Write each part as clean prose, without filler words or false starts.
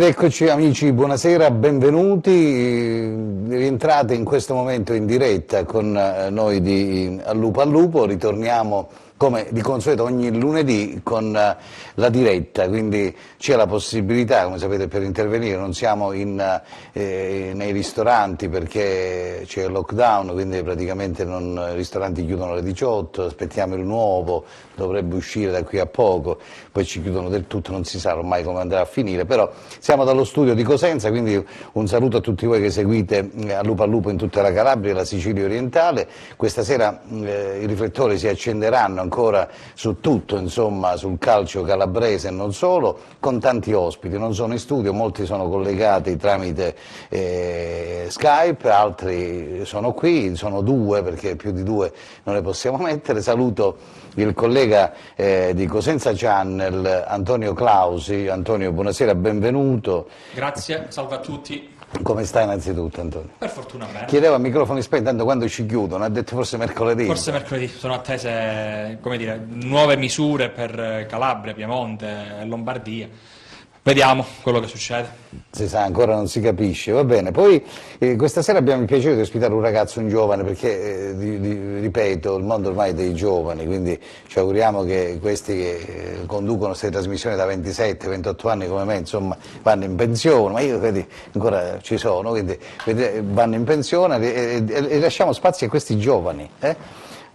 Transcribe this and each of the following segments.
eccoci amici, buonasera, benvenuti, rientrate in questo momento in diretta con noi di Al Lupo, ritorniamo come di consueto ogni lunedì con la diretta, quindi c'è la possibilità, come sapete, per intervenire, non siamo nei ristoranti perché c'è il lockdown, quindi praticamente i ristoranti chiudono alle 18, aspettiamo il nuovo, dovrebbe uscire da qui a poco, poi ci chiudono del tutto, non si sa ormai come andrà a finire, però siamo dallo studio di Cosenza, quindi un saluto a tutti voi che seguite Al Lupo in tutta la Calabria e la Sicilia orientale. Questa sera i riflettori si accenderanno ancora su tutto, insomma, sul calcio calabrese e non solo, con tanti ospiti, non sono in studio, molti sono collegati tramite Skype, altri sono qui, sono due perché più di due non le possiamo mettere. Saluto il collega di Cosenza Channel, Antonio Clausi. Antonio, buonasera, benvenuto. Grazie, salve a tutti. Come stai innanzitutto, Antonio? Per fortuna bene. Chiedevo a microfoni spenti, tanto quando ci chiudono, ha detto forse mercoledì. Forse mercoledì, sono attese, come dire, nuove misure per Calabria, Piemonte e Lombardia. Vediamo quello che succede. Si sa, ancora non si capisce, va bene. Poi questa sera abbiamo il piacere di ospitare un ragazzo, un giovane, perché, ripeto, il mondo ormai è dei giovani, quindi ci auguriamo che questi che conducono queste trasmissioni da 27-28 anni come me, insomma, vanno in pensione, ma io vedi, ancora ci sono, quindi vanno in pensione e lasciamo spazio a questi giovani.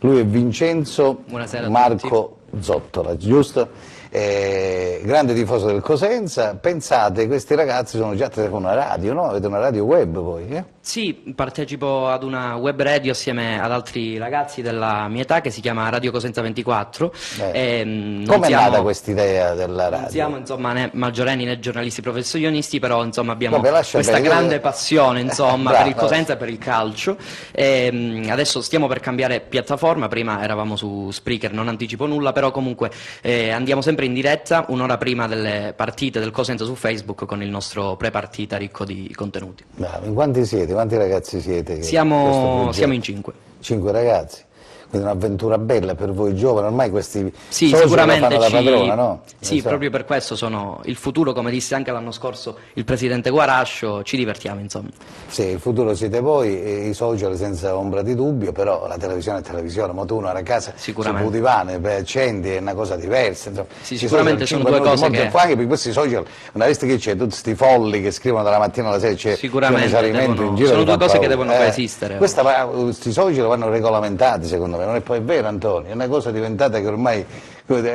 Lui è Vincenzo Marco Zottola, giusto? Grande tifoso del Cosenza. Pensate, questi ragazzi sono già con una radio, no? Avete una radio web voi? Sì, partecipo ad una web radio assieme ad altri ragazzi della mia età che si chiama Radio Cosenza 24. Come è nata questa idea della radio? Non siamo insomma né maggiorenni né giornalisti professionisti, però insomma abbiamo questa bene, grande passione insomma per il Cosenza e per il calcio. Adesso stiamo per cambiare piattaforma, prima eravamo su Spreaker, non anticipo nulla, però comunque andiamo sempre in diretta un'ora prima delle partite del Cosenza su Facebook con il nostro pre-partita ricco di contenuti. Bravo. In quanti siete? Quanti ragazzi siete? Siamo in 5. 5 ragazzi? Quindi un'avventura bella per voi giovani, ormai questi sicuramente fanno da padrona, no? Sì, proprio per questo sono il futuro, come disse anche l'anno scorso il presidente Guarascio, ci divertiamo insomma. Sì, il futuro siete voi, e i social senza ombra di dubbio, però la televisione è televisione, ma tu una casa sul divano, accendi, è una cosa diversa. Insomma. Sì, sicuramente sono due cose che... Anche per questi social, una vista che c'è tutti questi folli che scrivono dalla mattina alla sera, c'è in giro, sono due cose che devono coesistere. Questi social vanno regolamentati secondo me. Non è poi vero, Antonio, è una cosa diventata che ormai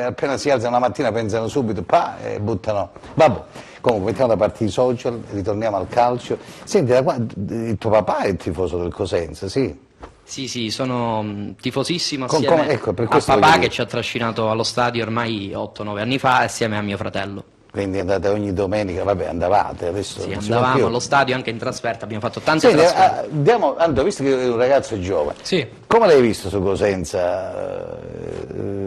appena si alzano la mattina pensano subito e buttano. Vabbè, comunque mettiamo da parte i social, ritorniamo al calcio. Senti, il tuo papà è tifoso del Cosenza, sì? Sì, sono tifosissimo assieme a papà che ci ha trascinato allo stadio ormai 8-9 anni fa, assieme a mio fratello. Quindi andate ogni domenica, vabbè, andavate, adesso sì, andavamo allo stadio anche in trasferta, abbiamo fatto tante trasferte. Antonio, visto che è un ragazzo giovane, sì. Come l'hai visto su Cosenza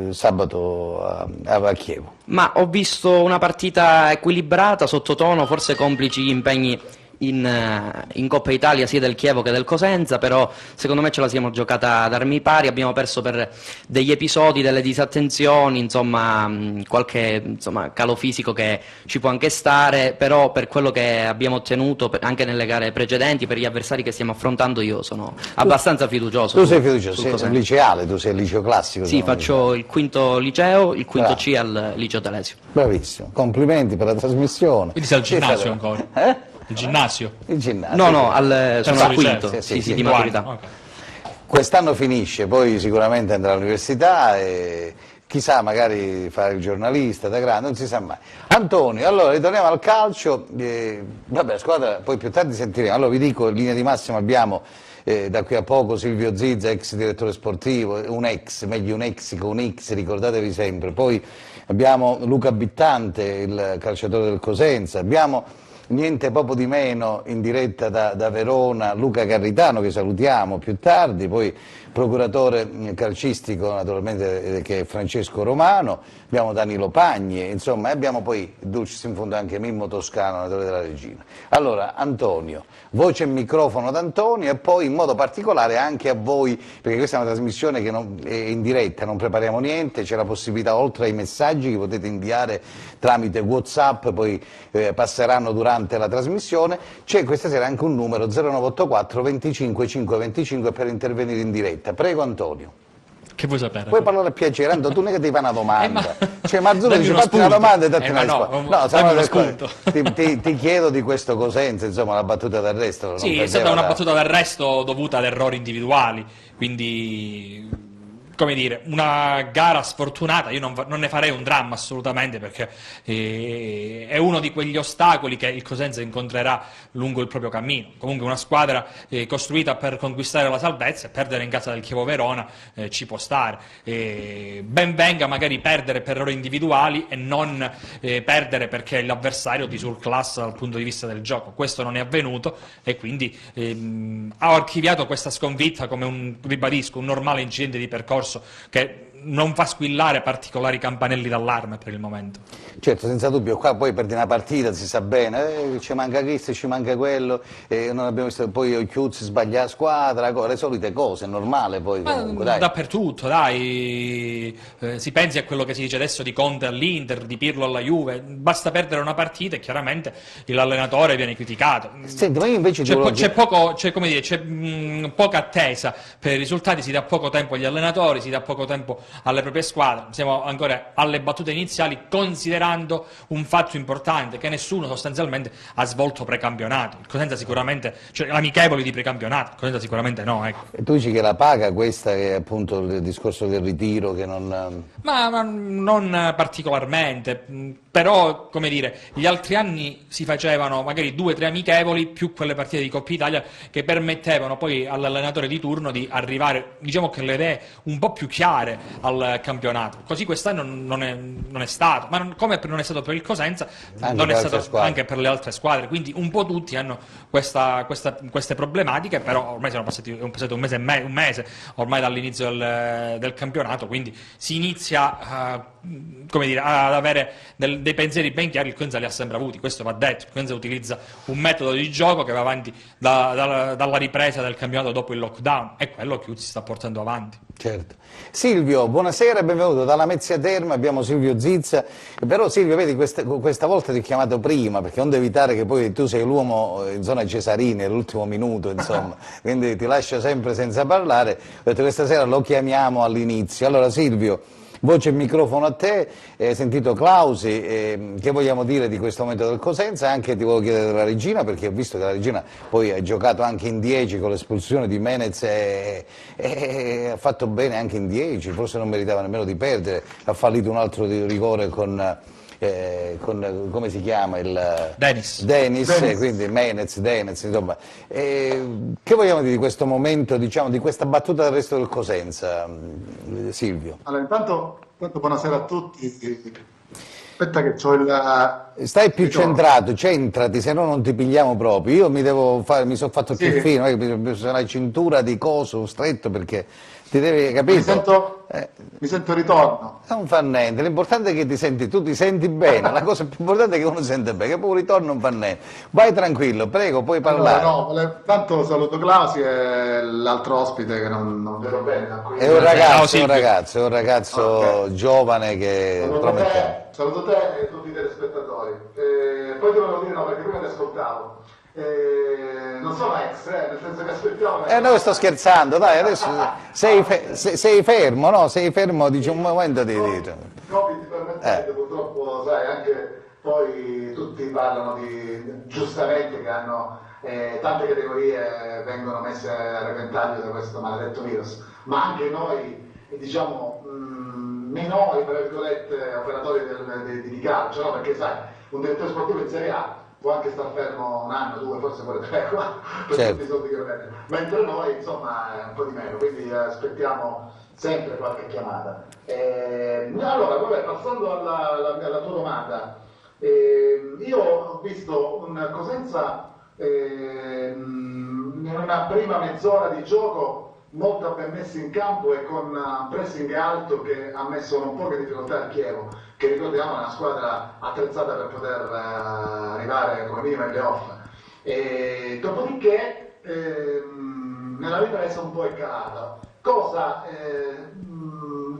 sabato a Chievo? Ma ho visto una partita equilibrata, sottotono, forse complici gli impegni in Coppa Italia sia del Chievo che del Cosenza, però secondo me ce la siamo giocata ad armi pari, abbiamo perso per degli episodi, delle disattenzioni, insomma qualche calo fisico che ci può anche stare, però per quello che abbiamo ottenuto anche nelle gare precedenti, per gli avversari che stiamo affrontando, io sono abbastanza fiducioso. Tu sei fiducioso, sei un liceale, tu sei il liceo classico. Sì, faccio il quinto liceo, il quinto C al liceo Telesio. Bravissimo, complimenti per la trasmissione. Quindi sei al ginnasio ancora? Il ginnasio? Il ginnasio. No, sono al quinto, sì, di maturità. Okay. Quest'anno finisce, poi sicuramente andrà all'università e chissà, magari fare il giornalista da grande, non si sa mai. Antonio, allora ritorniamo al calcio, vabbè, squadra, poi più tardi sentiremo. Allora vi dico, in linea di massima abbiamo da qui a poco Silvio Zizza, ex direttore sportivo, meglio un ex con un X, ricordatevi sempre. Poi abbiamo Luca Bittante, il calciatore del Cosenza, abbiamo niente poco di meno in diretta da Verona Luca Carritano, che salutiamo più tardi, poi procuratore calcistico naturalmente che è Francesco Romano, abbiamo Danilo Pagni, insomma, e abbiamo poi dulcis in fondo anche Mimmo Toscano, allenatore della Regina. Allora, Antonio, voce e microfono ad Antonio e poi in modo particolare anche a voi, perché questa è una trasmissione che è in diretta, non prepariamo niente, c'è la possibilità oltre ai messaggi che potete inviare tramite WhatsApp, poi passeranno durante durante la trasmissione. C'è questa sera anche un numero 0984 25 525 per intervenire in diretta. Prego Antonio. Che vuoi sapere? Puoi parlare a piacere, Antonio, tu non è che ti fai una domanda. Cioè Marzullo dammi dice uno fatti una spunto. domanda e datti una Ma no, risposta. dammi uno del spunto. ti chiedo di questo Cosenza, insomma, la battuta d'arresto. non Sì, è perdeva stata una da- battuta d'arresto dovuta ad errori individuali, quindi come dire, una gara sfortunata. Io non ne farei un dramma assolutamente, perché è uno di quegli ostacoli che il Cosenza incontrerà lungo il proprio cammino. Comunque una squadra costruita per conquistare la salvezza, e perdere in casa del Chievo Verona ci può stare. Ben venga magari perdere per errori individuali e non perdere perché l'avversario ti surclassa dal punto di vista del gioco. Questo non è avvenuto, e quindi ha archiviato questa sconfitta come ribadisco, un normale incidente di percorso che non fa squillare particolari campanelli d'allarme per il momento. Certo, senza dubbio, qua poi perdi una partita, si sa bene, ci manca questo, ci manca quello, non abbiamo visto poi Occhiuzzi sbaglia la squadra, le solite cose, è normale poi comunque, dai. Dappertutto, dai, si pensi a quello che si dice adesso di Conte all'Inter, di Pirlo alla Juve, basta perdere una partita e chiaramente l'allenatore viene criticato. Senti, ma io invece ti volevo C'è poca attesa per i risultati, si dà poco tempo agli allenatori, si dà poco tempo alle proprie squadre. Siamo ancora alle battute iniziali, considerando un fatto importante, che nessuno sostanzialmente ha svolto precampionato. Il Cosenza sicuramente, cioè amichevoli di precampionato, il Cosenza sicuramente no, ecco. E tu dici che la paga questa, che è appunto il discorso del ritiro, che non... Ma non particolarmente, però, come dire, gli altri anni si facevano magari 2 o 3 amichevoli più quelle partite di Coppa Italia che permettevano poi all'allenatore di turno di arrivare, diciamo, che le idee un po' più chiare al campionato. Così quest'anno non è stato, ma come non è stato per il Cosenza, Anche non per è altre stato squadre. anche per le altre squadre, quindi un po' tutti hanno queste problematiche, però ormai è passato un mese ormai dall'inizio del campionato, quindi si inizia come dire, ad avere dei pensieri ben chiari. Il Cosenza li ha sempre avuti, questo va detto. Il Cosenza utilizza un metodo di gioco che va avanti dalla ripresa del campionato dopo il lockdown, e quello che si sta portando avanti. Certo. Silvio, buonasera e benvenuto dalla Mezzia Terme, abbiamo Silvio Zizza, però Silvio, vedi, questa volta ti ho chiamato prima, perché non devi evitare che poi tu sei l'uomo in zona Cesarini, all'ultimo minuto, insomma, quindi ti lascio sempre senza parlare. Ho detto questa sera lo chiamiamo all'inizio. Allora Silvio, voce e microfono a te, hai sentito Clausi, che vogliamo dire di questo momento del Cosenza? Anche ti volevo chiedere della Regina, perché ho visto che la Regina poi ha giocato anche in 10 con l'espulsione di Menez e ha fatto bene anche in 10, forse non meritava nemmeno di perdere, ha fallito un altro rigore con come si chiama? Dennis. Quindi Menez, Denez, insomma. Che vogliamo dire di questo momento, diciamo, di questa battuta del resto del Cosenza, Silvio? Allora, intanto buonasera a tutti. Aspetta che c'ho il... Stai più centrato, centrati, se no non ti pigliamo proprio. Io mi sono fatto più Sì. fino, bisogna una cintura di coso stretto, perché ti devi, capito? Mi sento in ritorno. Non fa niente, l'importante è che tu ti senti bene, la cosa più importante è che uno sente bene, che poi un ritorno non fa niente. Vai tranquillo, prego, puoi parlare. Allora, no, tanto saluto Clausi e l'altro ospite che non vedo bene. È un Silvio. ragazzo Ok. giovane che promette. Saluto te e tutti i telespettatori. Poi ti volevo dire, no, perché prima ti ascoltavo. Non sono ex, nel senso che aspettiamo... No, sto scherzando, dai, adesso sei fermo, no? Sei fermo, dici un momento di... Covid permettente, purtroppo, sai, anche poi tutti parlano giustamente che hanno tante categorie vengono messe a repentaglio da questo maledetto virus, ma anche noi, diciamo, minori, tra virgolette, operatori di calcio, no? Perché sai, un direttore sportivo in Serie A può anche star fermo 1 anno, 2, forse pure 3, per Certo. tutti i soldi che prendono, mentre noi, insomma, un po' di meno, quindi aspettiamo sempre qualche chiamata. Allora, vabbè, passando alla tua domanda, io ho visto un Cosenza in una prima mezz'ora di gioco molto ben messo in campo e con un pressing alto che ha messo un po' di difficoltà al Chievo, che ricordiamo è una squadra attrezzata per poter arrivare come minimo ai playoff. Dopodiché nella ripresa un po' è calata, cosa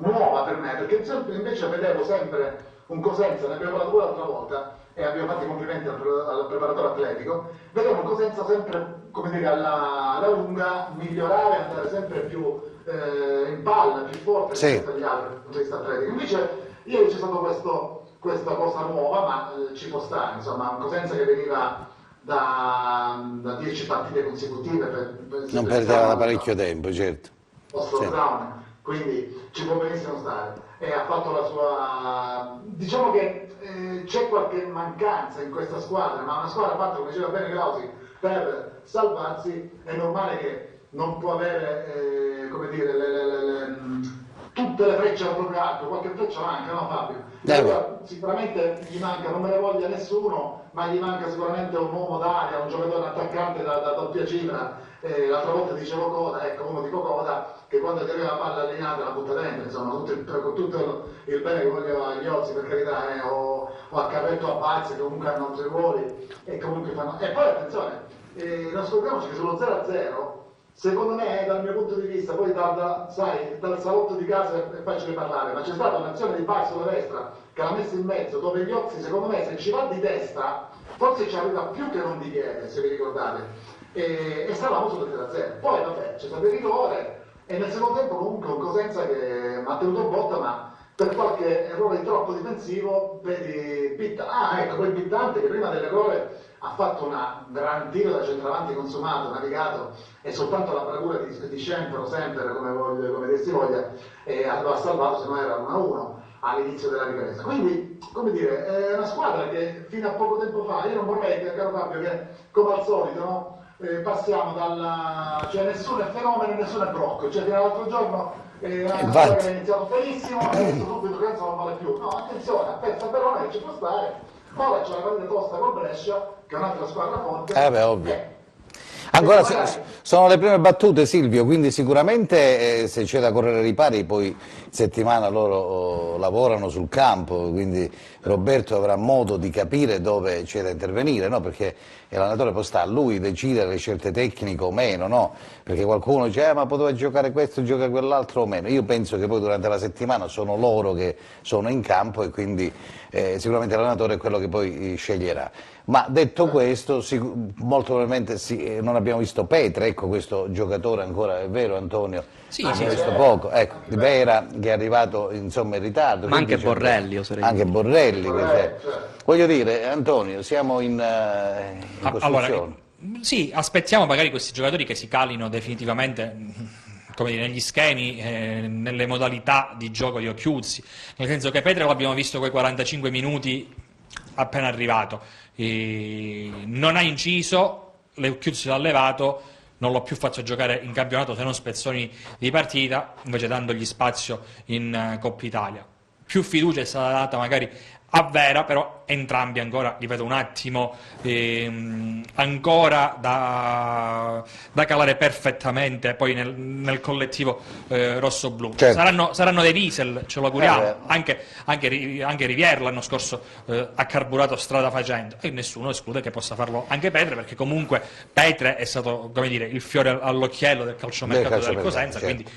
nuova per me, perché invece vedevo sempre un Cosenza, ne abbiamo parlato l'altra volta, e abbiamo fatto i complimenti al preparatore atletico, vedevamo Cosenza sempre, come dire, alla lunga migliorare, andare sempre più in palla, più forte rispetto agli altri dal punto di vista atletico. Invece ieri c'è stato questa cosa nuova, ma ci può stare, insomma, un Cosenza che veniva da 10 partite consecutive, non perdeva da parecchio tempo, certo. Brown, quindi ci può benissimo stare. E ha fatto la sua, diciamo che c'è qualche mancanza in questa squadra, ma una squadra fatta, come diceva bene Clausi, per salvarsi è normale che non può avere come dire tutte le frecce al proprio arco, qualche freccia manca, no Fabio? Allora, sicuramente gli manca, non me ne voglia nessuno, ma gli manca sicuramente un uomo d'aria, un giocatore attaccante da doppia cifra. L'altra volta dicevo Coda, ecco, uno tipo Coda che quando ti arriva la palla allineata la butta dentro, insomma, con tutto il bene che voglio agli Ozzi, per carità, o a Carretto, a Balzi, che comunque hanno tre ruoli e comunque fanno. E poi attenzione, non scordiamoci che sullo 0-0, secondo me, dal mio punto di vista, poi dal salotto di casa è facile parlare, ma c'è stata un'azione di Balzi sulla destra che l'ha messa in mezzo, dove gli Ozzi, secondo me, se ci va di destra, forse ci arriva più che non di piede, se vi ricordate. E stavamo sullo 0-0. Poi vabbè, c'è stato il rigore e nel secondo tempo comunque un Cosenza che ha tenuto botta, ma per qualche errore troppo difensivo, vedi ecco, quel Pittante che prima dell'errore ha fatto un gran tiro da centravanti consumato, navigato, e soltanto la bravura di Scempero, sempre come dir si voglia, lo ha salvato, se no era 1-1 all'inizio della ripresa. Quindi, come dire, è una squadra che fino a poco tempo fa, io non vorrei, caro Fabio, che come al solito, no? Passiamo cioè nessuno è fenomeno e nessuno è blocco, cioè fino all'altro giorno una squadra che è iniziato benissimo e adesso subito Cosenza non vale più. No, attenzione, pensa a Verona che ci può stare, ora c'è la partita tosta con Brescia, che è un'altra squadra forte. Ovvio. Ancora sono le prime battute, Silvio, quindi sicuramente se c'è da correre ripari, poi in settimana loro lavorano sul campo, quindi Roberto avrà modo di capire dove c'è da intervenire, no? Perché l'allenatore poi sta a lui decidere le scelte tecniche o meno, no? Perché qualcuno dice ma poteva giocare questo, gioca quell'altro o meno. Io penso che poi durante la settimana sono loro che sono in campo e quindi sicuramente l'allenatore è quello che poi sceglierà. Ma detto questo, molto probabilmente non abbiamo visto Petre, ecco questo giocatore ancora, è vero Antonio? Sì, abbiamo visto poco, ecco, Vera che è arrivato insomma in ritardo. Ma anche Borrelli, oserei anche Borrelli, voglio dire Antonio, siamo in costruzione. Allora, sì, aspettiamo magari questi giocatori che si calino definitivamente, come dire, negli schemi, nelle modalità di gioco di Occhiuzzi, nel senso che Petre l'abbiamo visto quei 45 minuti appena arrivato, non ha inciso, Occhiuzzi l'ha levato, non l'ho più fatto giocare in campionato se non spezzoni di partita, invece dandogli spazio in Coppa Italia. Più fiducia è stata data magari a Vera, però entrambi ancora, ripeto, un attimo ancora da calare perfettamente poi nel collettivo rosso-blu. Certo. Saranno dei diesel, ce lo auguriamo, anche Rivière l'anno scorso ha carburato strada facendo, e nessuno esclude che possa farlo anche Petre, perché comunque Petre è stato, come dire, il fiore all'occhiello del calciomercato del Cosenza, certo. quindi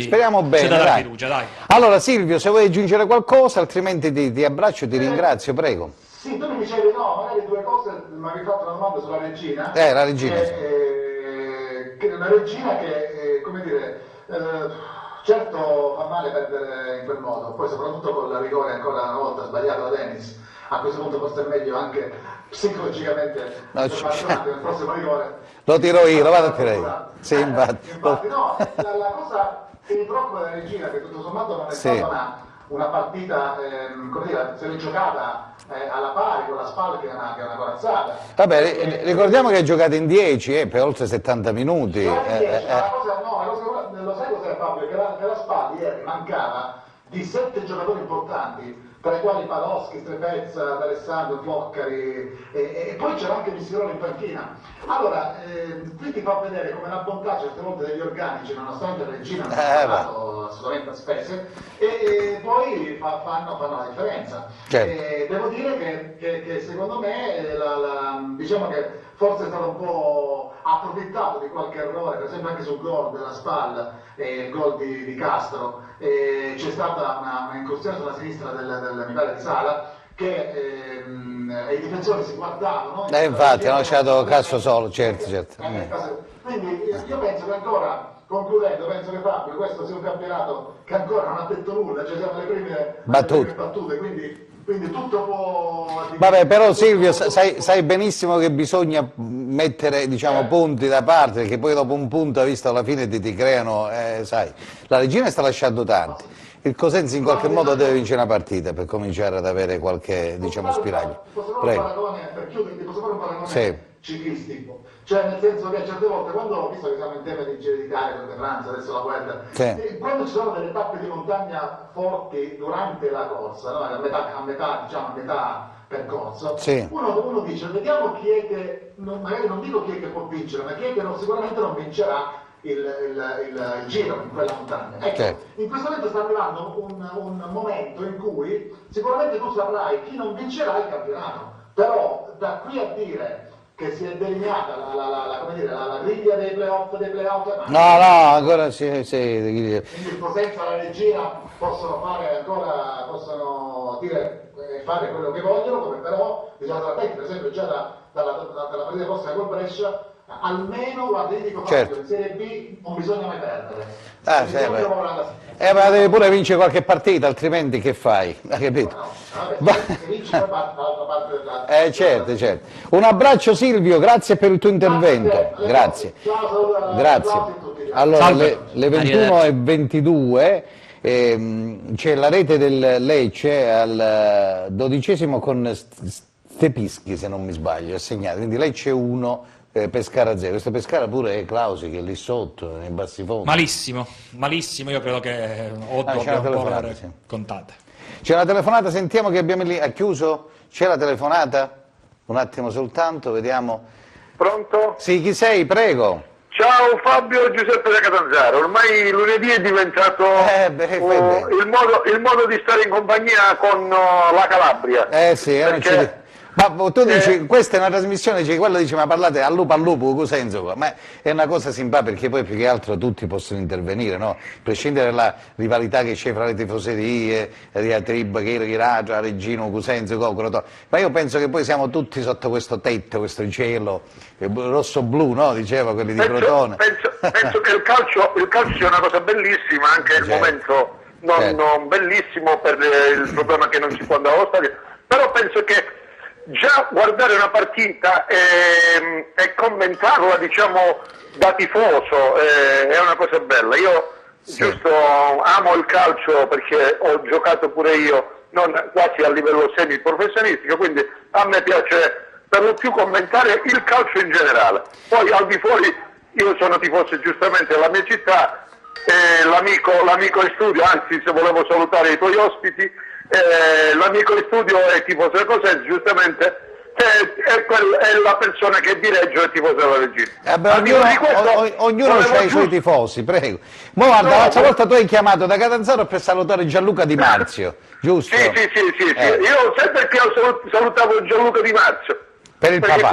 speriamo bene, c'è da dai. fiducia, dai. Allora Silvio, se vuoi aggiungere qualcosa, altrimenti ti abbraccio e ti ringrazio, prego. Sì, tu mi dicevi no, magari due cose, mi avevi fatto una domanda sulla regina. La regina. Che è una regina che, come dire, certo fa male perdere in quel modo, poi soprattutto con la rigore ancora una volta sbagliata da Dennis, a questo punto forse è meglio anche psicologicamente nel prossimo rigore. Lo tiro io, lo vado a tirare. Sì, infatti. Infatti no, la cosa che mi preoccupa della regina, che tutto sommato non è stata una partita, come dire, se l'è giocata alla pari con la SPAL che è una corazzata. Vabbè, ricordiamo che hai giocato in 10 per oltre 70 minuti. La cosa, lo sai cos'è Fabio? Che la SPAL ieri mancava di 7 giocatori importanti, tra i quali Paloschi, Strepezza, D'Alessandro, Floccari, e poi c'era anche Missirone in panchina. Allora, qui ti fa vedere come la bontà certe volte degli organici, nonostante la regina non ha pagato assolutamente a spese, e poi fanno la differenza. Certo. Devo dire che secondo me, diciamo che forse è stato un po' approfittato di qualche errore, per esempio anche sul gol della SPAL, il gol di Castro, c'è stata una incursione sulla sinistra mi pare di Sala, che i difensori si guardavano. Infatti, hanno lasciato Casso solo, certo. Quindi io penso che ancora, concludendo, penso che Fabio, questo sia un campionato che ancora non ha detto nulla, cioè siamo alle prime battute, quindi tutto può... Vabbè, però Silvio, sai benissimo che bisogna mettere, diciamo, punti da parte, perché poi dopo un punto, visto alla fine ti creano, sai, la Regina sta lasciando tanti. Il Cosenza in qualche modo deve vincere una partita per cominciare ad avere qualche, diciamo, spiraglio. Prego. Per chiudere, posso fare un paragone ciclistico? Cioè, nel senso che certe volte, quando, visto che siamo in tema di Giro d'Italia, come Francia, adesso la guerra, quando ci sono delle tappe di montagna forti durante la corsa, no? a metà percorso, uno dice, vediamo chi è che, magari non dico chi è che può vincere, ma chi è che sicuramente non vincerà il giro in quella montagna. Ecco, in questo momento sta arrivando un momento in cui sicuramente tu saprai chi non vincerà il campionato, però da qui a dire che si è delineata la griglia dei playoff, no, ancora sì. Quindi il Cosenza e la Regina possono dire fare quello che vogliono, come però bisogna stare attenti, per esempio già dalla partita prossima col Brescia, almeno, guarda, io dico Fabio, in Serie B non bisogna mai perdere. Ma devi pure vincere qualche partita, altrimenti che fai? Hai capito? Certo. Un abbraccio Silvio, grazie per il tuo intervento. Grazie. Allora, le 21:22 c'è la rete del Lecce al 12° con Stepischi, se non mi sbaglio, assegnato, quindi Lecce 1, Pescara 0. Questo Pescara pure è Clausi che è lì sotto, nei bassi fondi. Malissimo, io credo che Otto abbia un po' le ore contate. C'è una telefonata, sentiamo che abbiamo lì, ha chiuso? C'è la telefonata? Un attimo soltanto, vediamo. Pronto? Sì, chi sei? Prego. Ciao Fabio, Giuseppe da Catanzaro. Ormai lunedì è diventato il modo di stare in compagnia con la Calabria. Sì, perché... Ma tu dici, questa è una trasmissione, dice, quello dice, ma parlate al lupo, Cosenzo, ma è una cosa simpatica perché poi più che altro tutti possono intervenire, no? A prescindere dalla rivalità che c'è fra le tifoserie, la diatriba, Chiragia, Reggino, Cosenzo, Cocoro, ma io penso che poi siamo tutti sotto questo tetto, questo cielo, rosso-blu, no? Diceva quelli di Crotone. Penso che il calcio sia una cosa bellissima, anche il momento non bellissimo per il problema che non si può andare allo stadio, però penso che già guardare una partita e commentarla, diciamo, da tifoso è una cosa bella. Io giusto amo il calcio perché ho giocato pure io, non quasi a livello semi-professionistico, quindi a me piace per lo più commentare il calcio in generale. Poi al di fuori io sono tifoso giustamente della mia città, l'amico in studio, anzi se volevo salutare i tuoi ospiti, l'amico in studio è tifoso del Cosenza, giustamente è la persona che diregge il tifoso della Regina. Ognuno ha i suoi tifosi, prego. Ma guarda, l'altra volta tu hai chiamato da Catanzaro per salutare Gianluca Di Marzio, giusto? Sì. Io sempre che salutavo Gianluca Di Marzio, perché papà.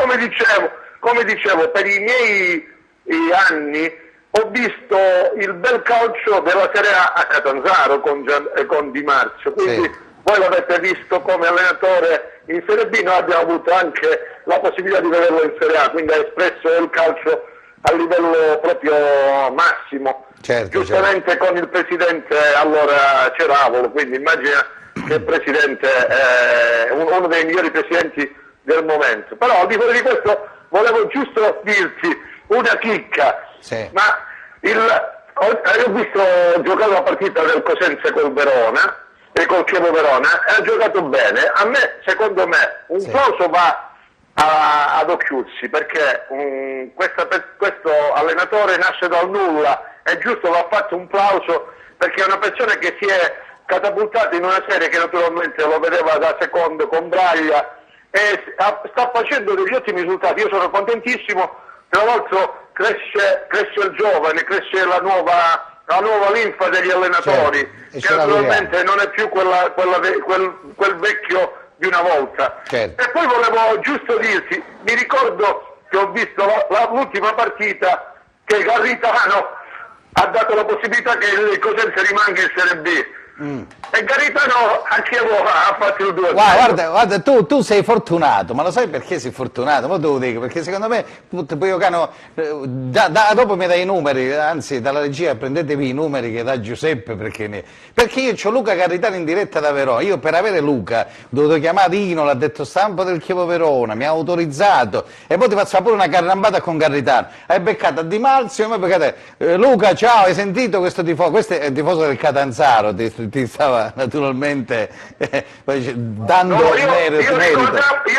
Come dicevo, per i miei anni ho visto il bel calcio della Serie A Catanzaro con Di Marzio, quindi voi l'avete visto come allenatore in Serie B, noi abbiamo avuto anche la possibilità di vederlo in Serie A, quindi ha espresso il calcio a livello proprio massimo. Giustamente con il presidente allora Ceravolo, quindi immagina che il presidente è uno dei migliori presidenti del momento. Però al di fuori di questo volevo giusto dirti una chicca. Ma ho giocato la partita del Cosenza col Verona e col Chievo Verona e ha giocato bene. A me, secondo me, un plauso va ad Occhiuzzi perché questo allenatore nasce dal nulla, è giusto, va fatto un plauso perché è una persona che si è catapultata in una serie che naturalmente lo vedeva da secondo con Braglia e sta facendo degli ottimi risultati. Io sono contentissimo, tra l'altro cresce il giovane, cresce la nuova linfa degli allenatori, che naturalmente non è più quel vecchio di una volta. E poi volevo giusto dirti, mi ricordo che ho visto l'ultima partita che Garritano ha dato la possibilità che il Cosenza rimanga in Serie B E Garitano a Chievo ha fatto il 2-0. Guarda, tu sei fortunato, ma lo sai perché sei fortunato? Ma te lo dico, perché secondo me, dopo mi dai i numeri, anzi dalla regia prendetevi i numeri che dà Giuseppe, perché io ho Luca Garitano in diretta da Verona, io per avere Luca ho dovuto chiamare Dino, l'ha detto stampa del Chievo Verona, mi ha autorizzato, e poi ti faccio pure una carrambata con Garitano, hai beccato a Di Marzio, ma beccate, Luca ciao, hai sentito questo tifoso? Questo è il tifoso del Catanzaro, ti stava naturalmente dando merito. Io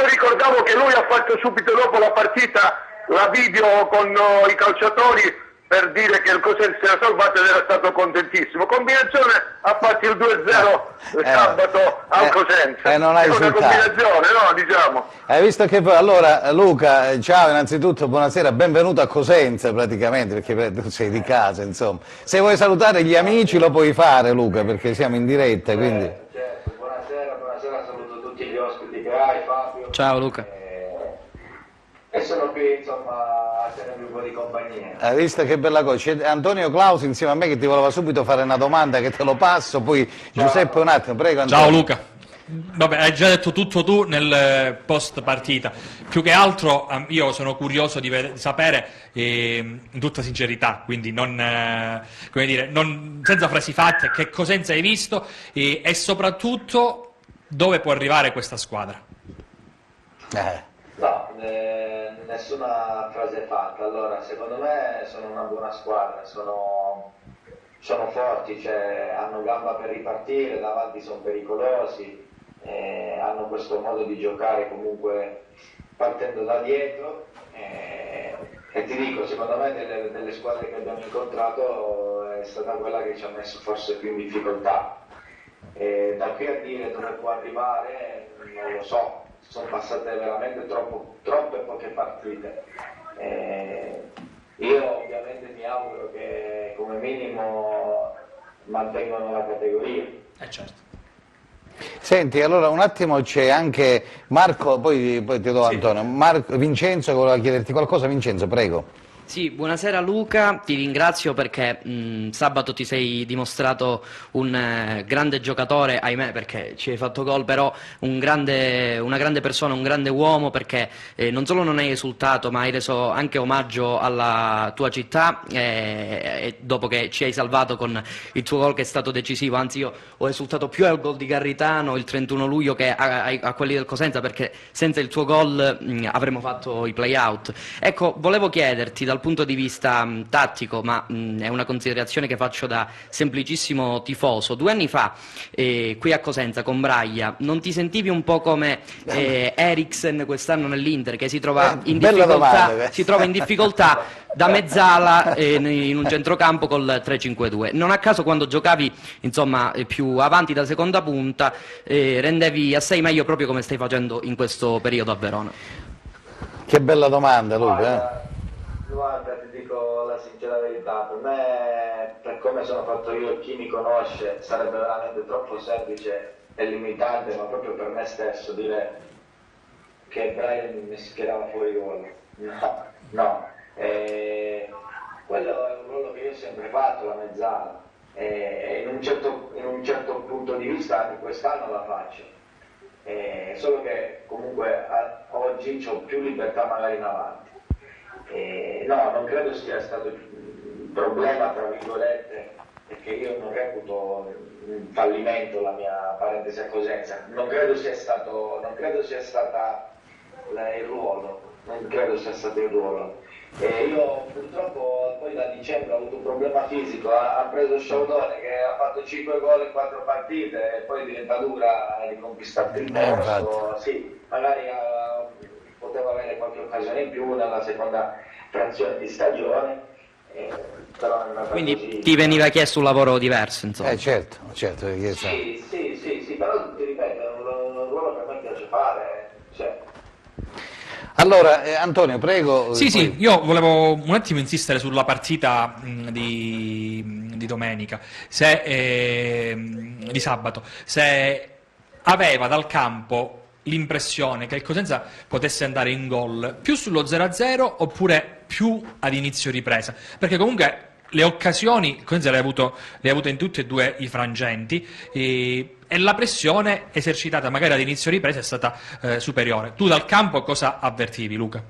ricordavo che lui ha fatto subito dopo la partita la video con i calciatori per dire che il Cosenza era salvato ed era stato contentissimo. Combinazione, ha fatto il 2-0 sabato al Cosenza. Non hai è una combinazione, no, diciamo. Hai visto che poi, allora Luca, ciao innanzitutto, buonasera, benvenuto a Cosenza praticamente, perché tu sei di casa, insomma. Se vuoi salutare gli amici lo puoi fare, Luca, perché siamo in diretta, quindi... Certo. Buonasera, saluto tutti gli ospiti che hai, Fabio. Ciao Luca. E sono qui, insomma, a tenervi un po' di compagnia. Hai visto che bella cosa? C'è Antonio Clausi insieme a me che ti voleva subito fare una domanda, che te lo passo, poi Giuseppe un attimo, prego Antonio. Ciao Luca. Vabbè, hai già detto tutto tu nel post partita. Più che altro io sono curioso di sapere, in tutta sincerità, quindi come dire, senza frasi fatte, che Cosenza hai visto e soprattutto dove può arrivare questa squadra. No, nessuna frase fatta. Allora, secondo me sono una buona squadra, sono forti, cioè, hanno gamba per ripartire, davanti sono pericolosi, hanno questo modo di giocare comunque partendo da dietro, e ti dico, secondo me delle squadre che abbiamo incontrato è stata quella che ci ha messo forse più in difficoltà. Da qui a dire dove può arrivare non lo so. Sono passate veramente troppe poche partite. Io ovviamente mi auguro che come minimo mantengano la categoria. Certo. Senti, allora un attimo c'è anche Marco, poi ti do Antonio. Vincenzo voleva chiederti qualcosa. Vincenzo, prego. Sì, buonasera Luca, ti ringrazio perché sabato ti sei dimostrato un grande giocatore, ahimè perché ci hai fatto gol, però una grande persona, un grande uomo, perché non solo non hai esultato ma hai reso anche omaggio alla tua città, e dopo che ci hai salvato con il tuo gol che è stato decisivo, anzi io ho esultato più al gol di Garritano il 31 luglio che a quelli del Cosenza, perché senza il tuo gol avremmo fatto i play-out. Ecco, volevo chiederti dal punto di vista tattico, ma è una considerazione che faccio da semplicissimo tifoso. 2 anni fa, qui a Cosenza con Braglia, non ti sentivi un po' come Eriksen quest'anno nell'Inter, che si trova in difficoltà da mezzala in un centrocampo col 3-5-2? Non a caso quando giocavi insomma più avanti da seconda punta rendevi assai meglio, proprio come stai facendo in questo periodo a Verona. Che bella domanda, Luca. Guarda, ti dico la sincera verità, per me, per come sono fatto io e chi mi conosce, sarebbe veramente troppo semplice e limitante, ma proprio per me stesso, dire che Brian mi schierava fuori gol. No. Quello è un ruolo che io ho sempre fatto, la mezzala, e in un certo punto di vista anche quest'anno la faccio. Solo che comunque oggi ho più libertà magari in avanti. No, non credo sia stato un problema, tra virgolette, perché io non reputo un fallimento la mia parentesi a Cosenza, non credo sia stato il ruolo. Io purtroppo poi da dicembre ho avuto un problema fisico, ha preso Sciaudone che ha fatto 5 gol in 4 partite e poi diventa dura riconquistare il posto. Sì, magari poteva avere qualche occasione in più nella seconda frazione di stagione, però quindi così. Ti veniva chiesto un lavoro diverso, insomma. Certo. Sì, però ti ripeto, è un ruolo che a me piace fare, cioè. Allora, Antonio, prego. Sì, io volevo un attimo insistere sulla partita di domenica, di sabato, se aveva dal campo l'impressione che il Cosenza potesse andare in gol più sullo 0-0 oppure più ad inizio ripresa, perché comunque le occasioni Cosenza le ha avute in tutti e due i frangenti, e la pressione esercitata magari all'inizio ripresa è stata superiore. Tu dal campo cosa avvertivi, Luca?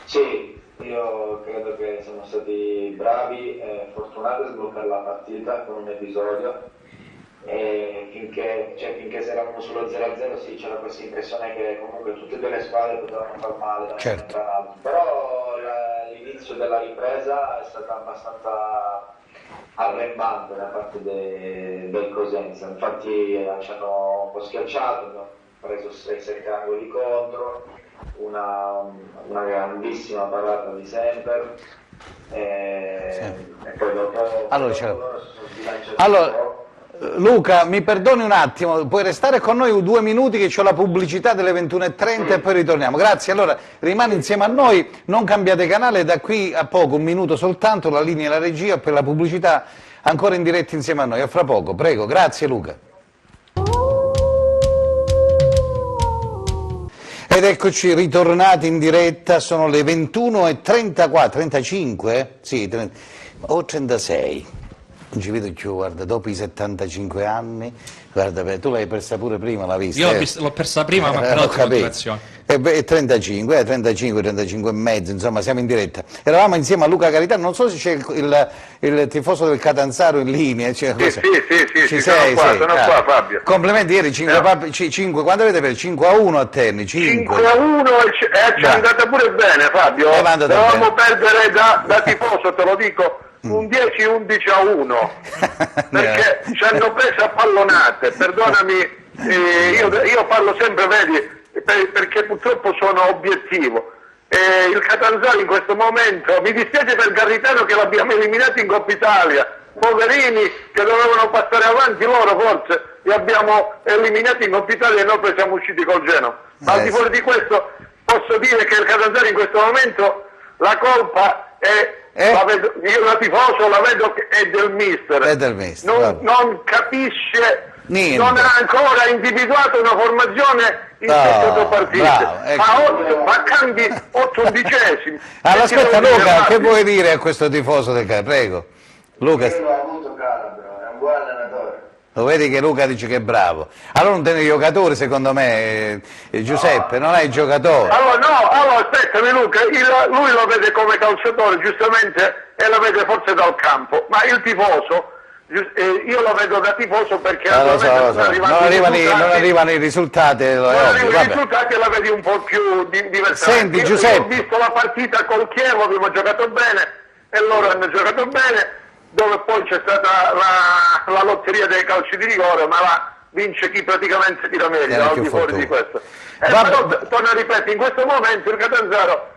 Sì, io credo che siamo stati bravi e fortunati a sbloccare la partita con un episodio. E finché eravamo sullo 0-0 sì, c'era questa impressione che comunque tutte e due le squadre potevano far male da certo. però l'inizio della ripresa è stata abbastanza arrembante da parte del Cosenza, infatti ci hanno un po' schiacciato, abbiamo preso 6-7 angoli contro, una grandissima parata di Semper e poi dopo loro si sono sbilanciati. Luca, mi perdoni un attimo, puoi restare con noi 2 minuti che c'ho la pubblicità delle 21:30 e poi ritorniamo. Grazie, allora rimani insieme a noi, non cambiate canale, da qui a poco, 1 minuto soltanto, la linea e la regia per la pubblicità ancora in diretta insieme a noi. A fra poco, prego, grazie Luca. Ed eccoci ritornati in diretta, sono le 21:34, 35? Sì, o 36. Non ci vedo più, guarda, dopo i 75 anni, guarda, tu l'hai persa pure prima, l'ha vista? Io l'ho persa prima, ma per altre motivazioni. E 35, 35 e mezzo, insomma, siamo in diretta. Eravamo insieme a Luca Caritano, non so se c'è il tifoso del Catanzaro in linea. Cioè, sì, sono qua, Fabio. Complimenti, ieri 5, quando avete perso? 5-1 a Terni, 5-1 ci è andata pure bene, Fabio. Dovevamo perdere da tifoso, te lo dico. Un 10-11-1 perché ci hanno preso a pallonate, perdonami, io parlo sempre, vedi, perché purtroppo sono obiettivo. Il Catanzaro in questo momento, mi dispiace per Garritano che l'abbiamo eliminato in Coppa Italia, poverini che dovevano passare avanti, loro forse li abbiamo eliminati in Coppa Italia e noi poi siamo usciti col Genoa. Ma al di fuori di questo posso dire che il Catanzaro in questo momento la colpa è io da tifoso la vedo che è del mister, non capisce, niente. Non ha ancora individuato una formazione in 7 partite, ma cambi 8 undicesimi. Allora aspetta Luca, che vuoi dire a questo tifoso del Calabria? Prego Luca. Io l'ho avuto Calabria, è un buon allenatore. Lo vedi che Luca dice che è bravo. Allora non tiene i giocatori, secondo me, Giuseppe, non è il giocatore. Allora aspettami Luca, lui lo vede come calciatore, giustamente, e lo vede forse dal campo, ma il tifoso, io lo vedo da tifoso perché non arrivano i risultati. Non arrivano i risultati e la vedi un po' più diversamente. Senti Giuseppe. Io ho visto la partita col Chievo, abbiamo giocato bene e loro hanno giocato bene, dove poi c'è stata la lotteria dei calci di rigore, ma la vince chi praticamente tira meglio, al di fuori di questo. Però, torno a ripetere, in questo momento il Catanzaro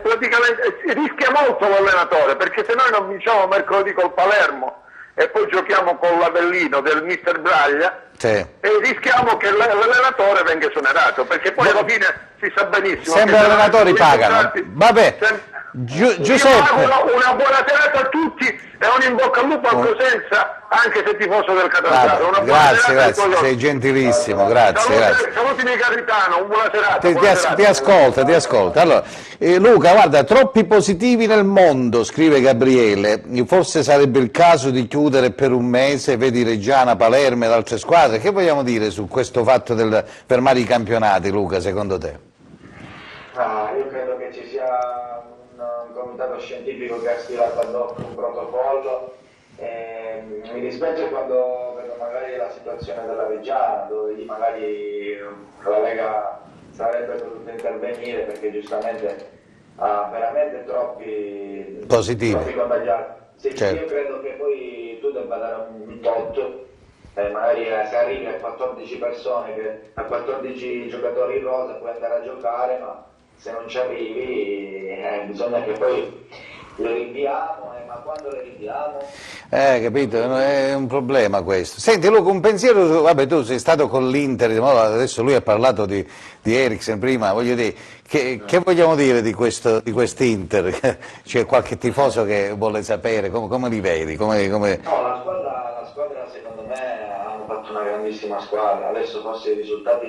praticamente rischia molto l'allenatore, perché se noi non vinciamo mercoledì col Palermo e poi giochiamo con l'Avellino del mister Braglia, e rischiamo che l'allenatore venga esonerato, perché poi alla fine si sa benissimo sempre gli allenatori pagano. Vabbè, Giuseppe, io auguro una buona serata a tutti e un in bocca al lupo al Cosenza, anche se tifoso del Catanzaro. Grazie, sei gentilissimo, grazie. Salutimi Garritano, buona serata. Ti ascolta. Allora, Luca, guarda, troppi positivi nel mondo, scrive Gabriele, forse sarebbe il caso di chiudere per un mese, vedi Reggiana, Palermo ed altre squadre. Che vogliamo dire su questo fatto del fermare i campionati, Luca, secondo te? Io credo che ci sia un comitato scientifico che ha stilato ad hoc un protocollo. Mi dispiace quando vedo magari la situazione della Reggiana, dove lì magari la Lega sarebbe potuta intervenire perché giustamente ha veramente troppi contagiati. Sì, certo. Io credo che poi tu debba dare un tot, magari se arrivi a 14 persone, a 14 giocatori in rosa puoi andare a giocare, ma se non ci arrivi bisogna che poi le rinviamo, ma quando le rinviamo? Capito, è un problema questo. Senti Luca, un pensiero, vabbè tu sei stato con l'Inter, adesso lui ha parlato di Eriksen prima, voglio dire, che vogliamo dire di quest'Inter? C'è qualche tifoso che vuole sapere, come li vedi? No, la squadra secondo me hanno fatto una grandissima squadra, adesso forse i risultati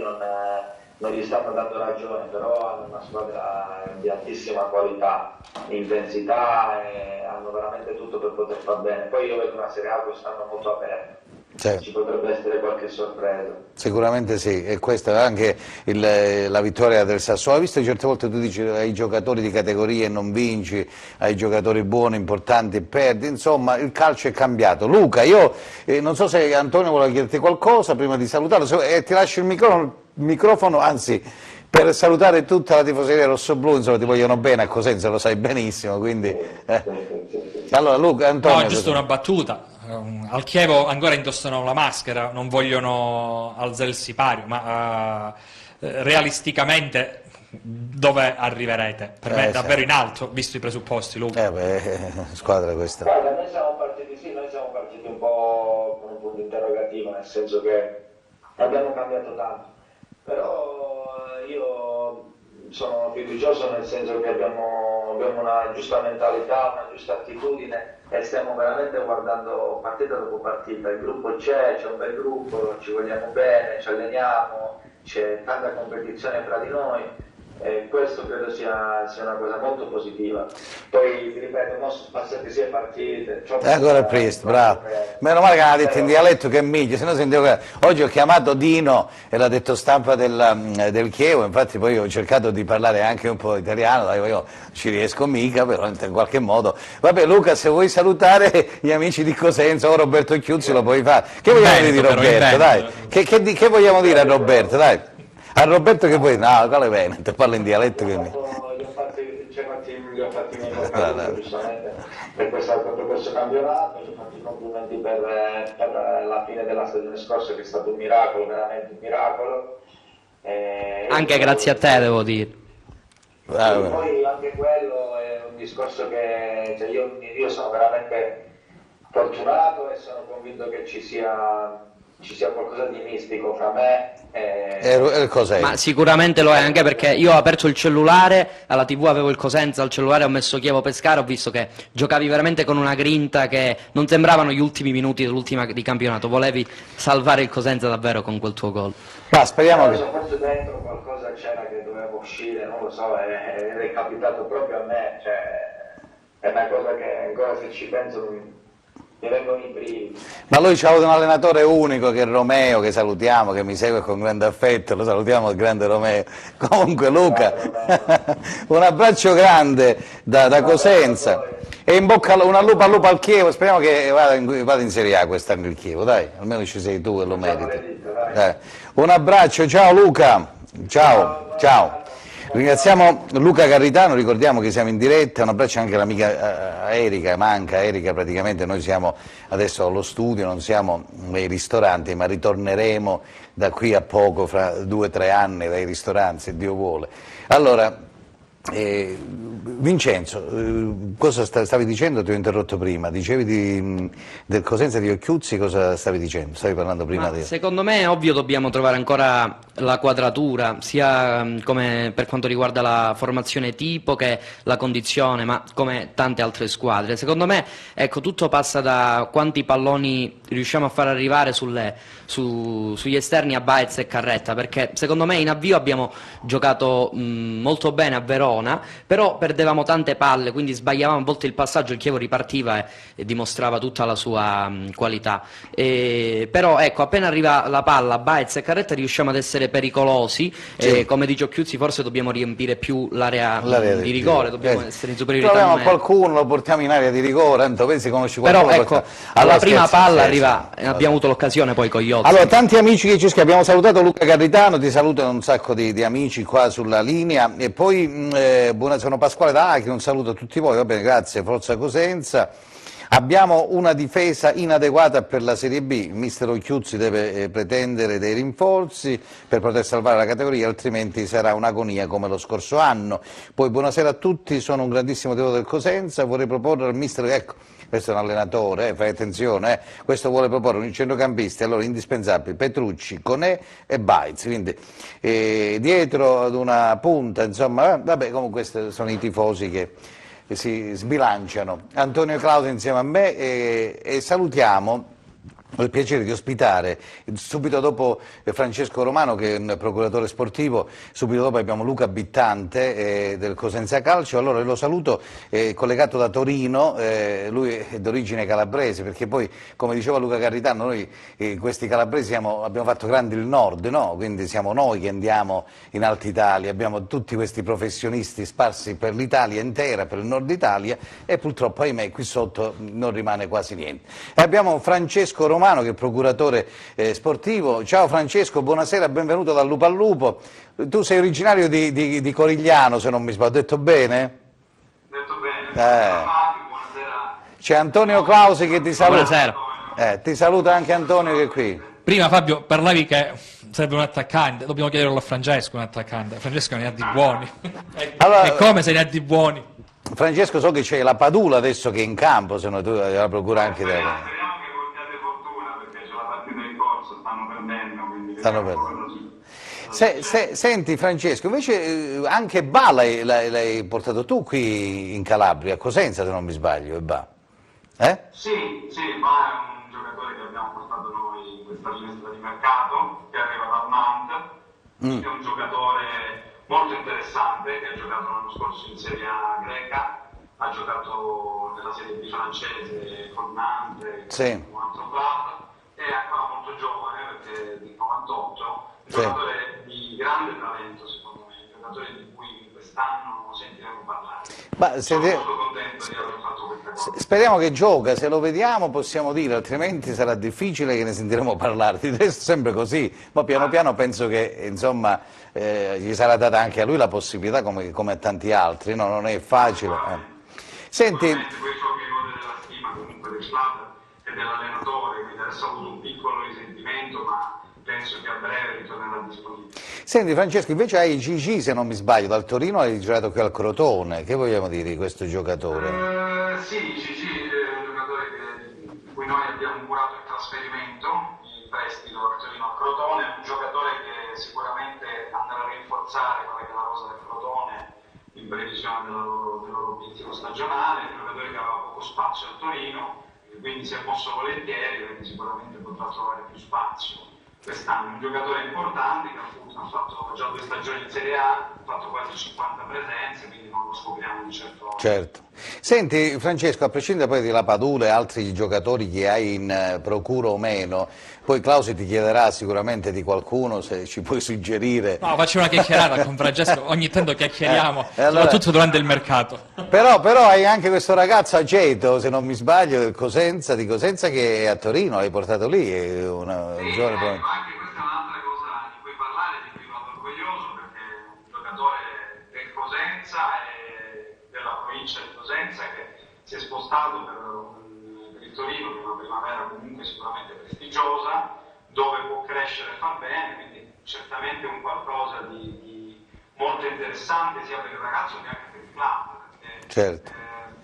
non gli stanno dando ragione, però hanno una squadra di altissima qualità, intensità e hanno veramente tutto per poter far bene. Poi io vedo una Serie A quest'anno molto aperta. Certo. Ci potrebbe essere qualche sorpresa. Sicuramente sì, e questa è anche la vittoria del Sassuolo. Visto che certe volte tu dici ai giocatori di categorie non vinci, ai giocatori buoni, importanti perdi, insomma il calcio è cambiato. Luca, io non so se Antonio vuole chiederti qualcosa prima di salutarlo, ti lascio il microfono, anzi per salutare tutta la tifoseria rossoblù, insomma ti vogliono bene a Cosenza, lo sai benissimo, quindi... Allora Luca, Antonio... No, giusto una battuta. Al Chievo ancora indossano la maschera, non vogliono alzare il sipario, ma realisticamente dove arriverete? Per me è davvero in alto, visto i presupposti, Luca. Squadra questa. Guarda, noi siamo partiti un po' con un punto interrogativo, nel senso che abbiamo cambiato tanto, però io sono fiducioso nel senso che abbiamo una giusta mentalità, una giusta attitudine e stiamo veramente guardando partita dopo partita. Il gruppo c'è un bel gruppo, ci vogliamo bene, ci alleniamo, c'è tanta competizione fra di noi e questo credo sia una cosa molto positiva. Poi ti ripeto, sono passate 6 partite. Ancora presto, bravo. Meno male che l'ha detto in dialetto che è meglio, se no sentivo che... Oggi ho chiamato Dino e l'ha detto stampa del Chievo, infatti poi ho cercato di parlare anche un po' italiano, dai, io ci riesco mica, però in qualche modo. Vabbè Luca, se vuoi salutare gli amici di Cosenza o Roberto Chiuzzi lo puoi fare. Che vogliamo dire di Roberto, dai? Che vogliamo dire a Roberto, dai? A Roberto che poi, no, quale Veneto, parla in dialetto che mi... Gli ho fatti giustamente per questo campionato, gli ho fatti i complimenti per la fine della stagione scorsa che è stato un miracolo, veramente un miracolo. Anche grazie a te devo dire. Poi anche quello è un discorso che cioè io sono veramente fortunato e sono convinto che ci sia qualcosa di mistico fra me e cos'è? Ma sicuramente lo è, anche perché io ho aperto il cellulare, alla TV avevo il Cosenza, al cellulare ho messo Chievo Pescara, ho visto che giocavi veramente con una grinta che non sembravano gli ultimi minuti dell'ultima di campionato, volevi salvare il Cosenza davvero con quel tuo gol. Ma speriamo che... forse dentro qualcosa c'era che doveva uscire, non lo so, ed è capitato proprio a me, cioè è una cosa che ancora se ci penso mi vengono i brividi. Ma lui c'ha avuto un allenatore unico che è Romeo, che salutiamo, che mi segue con grande affetto, lo salutiamo il grande Romeo. Comunque Luca, un abbraccio grande da Cosenza e in bocca un al lupo al Chievo, speriamo che vada in Serie A quest'anno il Chievo, dai, almeno ci sei tu e lo meriti. Un abbraccio, ciao Luca, ciao. Ringraziamo Luca Carritano, ricordiamo che siamo in diretta, un abbraccio anche all'amica Erika, manca Erika praticamente, noi siamo adesso allo studio, non siamo nei ristoranti, ma ritorneremo da qui a poco, fra 2 o 3 anni dai ristoranti, se Dio vuole. Allora, Vincenzo, cosa stavi dicendo? Ti ho interrotto prima, dicevi del Cosenza di Occhiuzzi, cosa stavi dicendo? Stavi parlando prima di... Secondo me è ovvio, dobbiamo trovare ancora la quadratura, sia come per quanto riguarda la formazione tipo che la condizione, ma come tante altre squadre. Secondo me, ecco, tutto passa da quanti palloni riusciamo a far arrivare sugli esterni a Baez e Carretta, perché secondo me in avvio abbiamo giocato molto bene a Verona, però perdevamo tante palle, quindi sbagliavamo a volte il passaggio, il Chievo ripartiva e dimostrava tutta la sua qualità. Però ecco, appena arriva la palla, Baez e Carretta riusciamo ad essere pericolosi, sì. Come dice Occhiuzzi forse dobbiamo riempire più l'area di rigore, dobbiamo essere in superiorità Troviamo numerica. qualcuno, lo portiamo in area di rigore, tanto pensi conosci qualcuno. Però ecco, alla prima palla arriva, abbiamo avuto l'occasione poi con gli Ozzi. Allora, tanti amici che ci scrivono, abbiamo salutato Luca Carritano, ti salutano un sacco di amici qua sulla linea, e poi buonasera Pasquale da Acri, un saluto a tutti voi, va bene, grazie, Forza Cosenza. Abbiamo una difesa inadeguata per la Serie B, il mister Occhiuzzi deve pretendere dei rinforzi per poter salvare la categoria, altrimenti sarà un'agonia come lo scorso anno. Poi buonasera a tutti, sono un grandissimo devoto del Cosenza, vorrei proporre al mister, ecco, questo è un allenatore, fai attenzione, questo vuole proporre un centrocampista, allora indispensabili Petrucci, Conè e Baez, quindi dietro ad una punta, insomma, vabbè, comunque questi sono i tifosi che si sbilanciano. Antonio Claudio insieme a me e salutiamo Ho il piacere di ospitare subito dopo Francesco Romano, che è un procuratore sportivo, subito dopo abbiamo Luca Bittante del Cosenza Calcio. Allora lo saluto, collegato da Torino, lui è d'origine calabrese, perché poi, come diceva Luca Carritano, noi questi calabresi abbiamo fatto grande il nord, no? Quindi siamo noi che andiamo in Alta Italia, abbiamo tutti questi professionisti sparsi per l'Italia intera, per il nord Italia, e purtroppo, ahimè, qui sotto non rimane quasi niente. E abbiamo Francesco Romano, che è procuratore sportivo. Ciao Francesco, buonasera, benvenuto dal Lupo al Lupo. Tu sei originario di Corigliano, se non mi sbaglio, ho detto bene? Detto bene, buonasera. C'è Antonio Clausi che ti saluta. Buonasera. Ti saluta anche Antonio che è qui. Prima Fabio parlavi che serve un attaccante, dobbiamo chiederlo a Francesco un attaccante. Francesco ne ha di buoni. Allora, E come se ne ha di buoni? Francesco, so che c'è la Padula adesso che è in campo, se no tu hai la procura anche Speriamo che portiate fortuna, perché c'è la partita in corso, stanno perdendo, quindi Stanno perdendo. Senti Francesco, invece anche Ba l'hai portato tu qui in Calabria, a Cosenza se non mi sbaglio, Sì, Ba è un giocatore che abbiamo portato noi in questa finestra di mercato, che arriva dal Nantes, è un giocatore molto interessante, che ha giocato l'anno scorso in Serie A greca, ha giocato nella Serie B francese con Nantes, un altro club, è ancora molto giovane perché è di 98, un giocatore di grande talento secondo me, un giocatore di cui quest'anno sentiremo parlare. Sono molto contento di aver fatto questa cosa. Speriamo che gioca, se lo vediamo possiamo dire, altrimenti sarà difficile che ne sentiremo parlare. Di adesso è sempre così, ma piano piano penso che insomma gli sarà data anche a lui la possibilità come a tanti altri, no? Non è facile. Senti, poi gode della stima comunque del club e dell'allenatore, quindi adesso ha avuto un piccolo risentimento, ma penso che a breve ritornerà disponibile. Senti Francesco, invece hai Gigi, se non mi sbaglio, dal Torino hai giocato qui al Crotone, che vogliamo dire di questo giocatore? Sì, Gigi è un giocatore di cui noi abbiamo curato il trasferimento, il prestito al Torino al Crotone, è un giocatore che sicuramente andrà a rinforzare quella che è la rosa del Crotone in previsione del loro obiettivo stagionale, un giocatore che aveva poco spazio al Torino, quindi si è mosso volentieri perché sicuramente potrà trovare più spazio quest'anno. Un giocatore importante che appunto ha fatto già 2 stagioni in Serie A, ha fatto quasi 50 presenze, quindi non lo scopriamo di certo. Certo. Senti Francesco, a prescindere poi della Padula e altri giocatori che hai in procura o meno, poi Clausi ti chiederà sicuramente di qualcuno, se ci puoi suggerire. No, facciamo una chiacchierata con Francesco, ogni tanto chiacchieriamo, soprattutto durante il mercato. Però hai anche questo ragazzo Aceto, se non mi sbaglio, di Cosenza che è a Torino, l'hai portato lì, è una giovane... Anche questa è un'altra cosa di cui parlare, di cui vado orgoglioso, perché è un giocatore del Cosenza e della provincia di Cosenza che si è spostato per il Torino, che è una primavera comunque sicuramente prestigiosa, dove può crescere e far bene, quindi certamente un qualcosa di molto interessante sia per il ragazzo che anche per il club. Perché,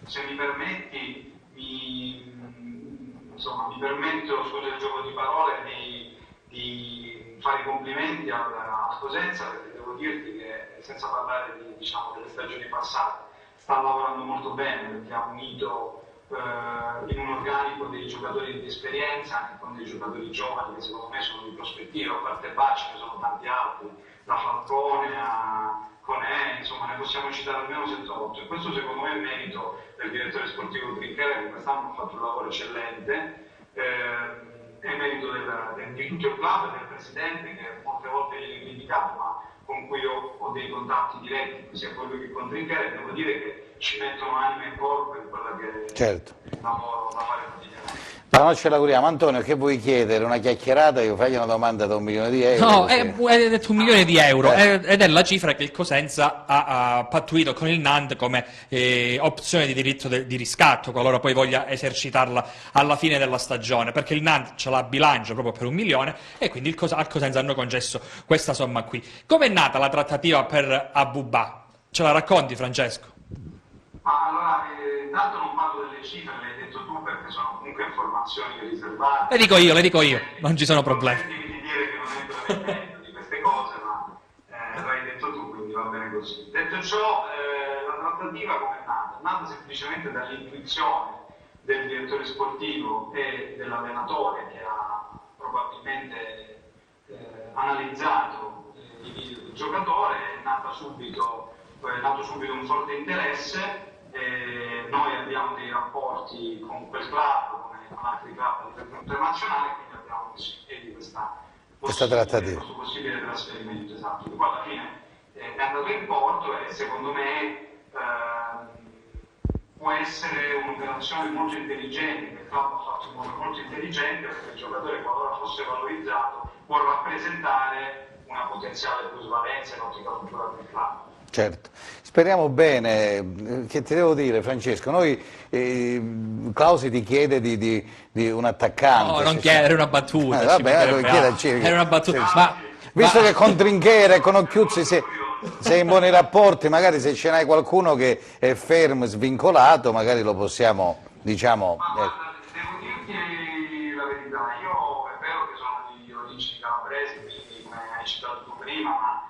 se mi permetti, mi permetto, scusa il gioco di parole, di fare i complimenti al Cosenza, perché devo dirti che, senza parlare delle stagioni passate, sta lavorando molto bene perché ha unito in un organico dei giocatori di esperienza anche con dei giocatori giovani che secondo me sono di prospettiva, a parte Bacci ne sono tanti altri, da Falcone a Conè, insomma ne possiamo citare almeno 7-8, e questo secondo me è merito del direttore sportivo Trinchera, che quest'anno ha fatto un lavoro eccellente, è merito di tutto il club e del presidente, che molte volte viene criticato, ma con cui ho dei contatti diretti sia con lui che con Trinchera, e devo dire che ci mettono anima e corpo in quella che è il lavoro da fare quotidianamente. Ma non ce l'auguriamo. Antonio, che vuoi chiedere? Una chiacchierata? Io fagli una domanda da 1 milione di euro. No, hai detto 1 milione di euro ed è la cifra che il Cosenza ha pattuito con il Nantes come opzione di diritto di riscatto, qualora poi voglia esercitarla alla fine della stagione, perché il Nantes ce l'ha a bilancio proprio per 1 milione e quindi al Cosenza hanno concesso questa somma qui. Com'è nata la trattativa per Abouba? Ce la racconti, Francesco? Ma allora, intanto non parlo delle cifre, le hai detto tu, perché sono comunque informazioni riservate. Le dico io, non ci sono problemi. Consentimi di dire che non entro nel merito di queste cose, ma lo hai detto tu, quindi va bene così. Detto ciò, la trattativa come è nata? È nata semplicemente dall'intuizione del direttore sportivo e dell'allenatore che ha probabilmente analizzato il giocatore, è nato subito un forte interesse. Noi abbiamo dei rapporti con quel club, come con altri club a livello internazionale, quindi abbiamo messo in piedi questo possibile trasferimento. Esatto. Poi alla fine è andato in porto e secondo me può essere un'operazione molto intelligente, che il club ha fatto in modo molto intelligente, perché il giocatore, qualora fosse valorizzato, può rappresentare una potenziale plusvalenza in ottica futura del club. Certo, speriamo bene. Che ti devo dire, Francesco, noi Clausi ti chiede di un attaccante. No, non chiedere una battuta. Era una battuta. Visto che con Trinchera e con Occhiuzzi sei in buoni rapporti, magari se ce n'hai qualcuno che è fermo, svincolato, magari lo possiamo, diciamo... Guarda, devo dirti la verità, io è vero che sono di origini calabresi, quindi come hai citato tu prima, ma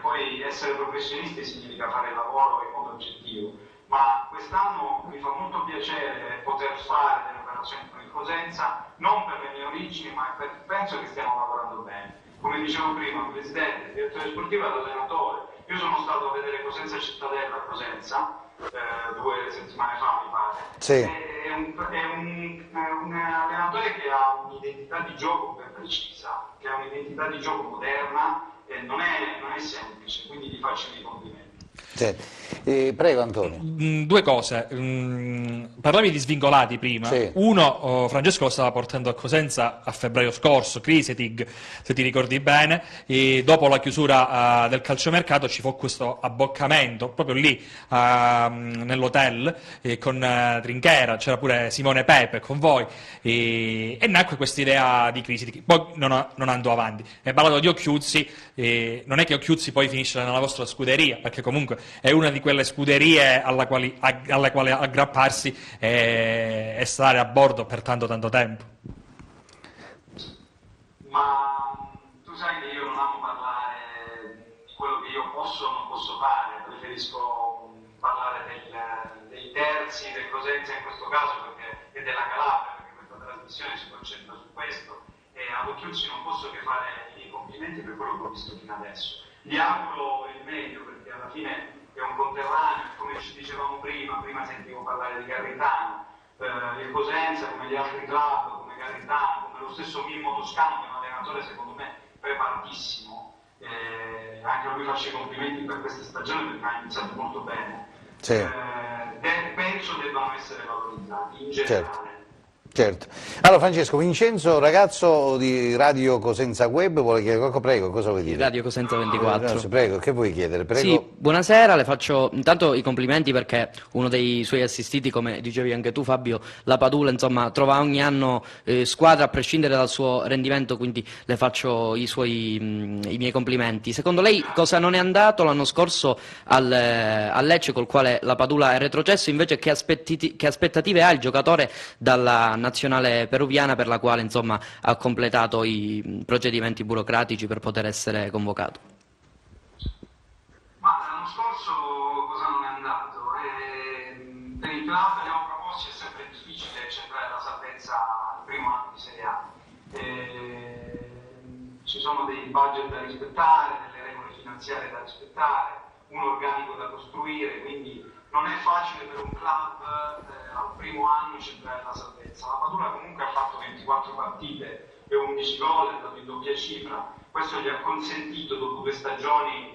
poi essere professionisti significa fare il lavoro in modo oggettivo, ma quest'anno mi fa molto piacere poter fare delle operazioni con il Cosenza, non per le mie origini, ma penso che stiamo lavorando bene. Come dicevo prima, presidente, direttore sportivo e l'allenatore. Io sono stato a vedere Cosenza Cittadella a Cosenza 2 settimane fa, mi pare. Sì. È un allenatore che ha un'identità di gioco ben precisa, che ha un'identità di gioco moderna e non è semplice, quindi gli faccio i complimenti. Prego Antonio. 2 cose. Parlavi di svincolati prima. Sì. Uno, Francesco lo stava portando a Cosenza a febbraio scorso, Krisetig, se ti ricordi bene, e dopo la chiusura del calciomercato ci fu questo abboccamento proprio lì nell'hotel con Trinchera, c'era pure Simone Pepe con voi e nacque questa idea di Krisetig. Poi non andò avanti. E parlato di Occhiuzzi, non è che Occhiuzzi poi finisce nella vostra scuderia, perché comunque è una di quelle scuderie alla quale aggrapparsi e stare a bordo per tanto tempo. Ma tu sai che io non amo parlare di quello che io posso o non posso fare, preferisco parlare dei terzi, del Cosenza in questo caso e della Calabria, perché questa trasmissione si concentra su questo e ad Occhiuzzi non posso che fare i complimenti per quello che ho visto fino adesso. Gli auguro il meglio, perché alla fine è un conterraneo, come ci dicevamo prima sentivo parlare di Garritano, il Cosenza come gli altri club, come Garritano, come lo stesso Mimmo Toscano, che è un allenatore secondo me preparatissimo, anche a lui faccio i complimenti per questa stagione perché ha iniziato molto bene. Sì. Penso debbano essere valorizzati in generale. Certo. Allora Francesco, Vincenzo, ragazzo di Radio Cosenza Web, vuole chiedere qualcosa? Prego, cosa vuoi dire? Radio Cosenza 24. Prego, che vuoi chiedere? Prego. Sì, buonasera, le faccio intanto i complimenti perché uno dei suoi assistiti, come dicevi anche tu Fabio, la Padula, insomma, trova ogni anno squadra a prescindere dal suo rendimento, quindi le faccio i miei complimenti. Secondo lei cosa non è andato l'anno scorso al Lecce, col quale la Padula è retrocesso, invece che aspettative ha il giocatore dalla nazionale peruviana, per la quale insomma ha completato i procedimenti burocratici per poter essere convocato? Ma l'anno scorso cosa non è andato? Per i club neopromossi è sempre difficile centrare la salvezza al primo anno di Serie A. Ci sono dei budget da rispettare, delle regole finanziarie da rispettare, un organico da costruire, quindi non è facile per un club al primo anno centrare la salvezza. La Padula comunque ha fatto 24 partite e 11 gol, è andato in doppia cifra. Questo gli ha consentito, dopo 2 stagioni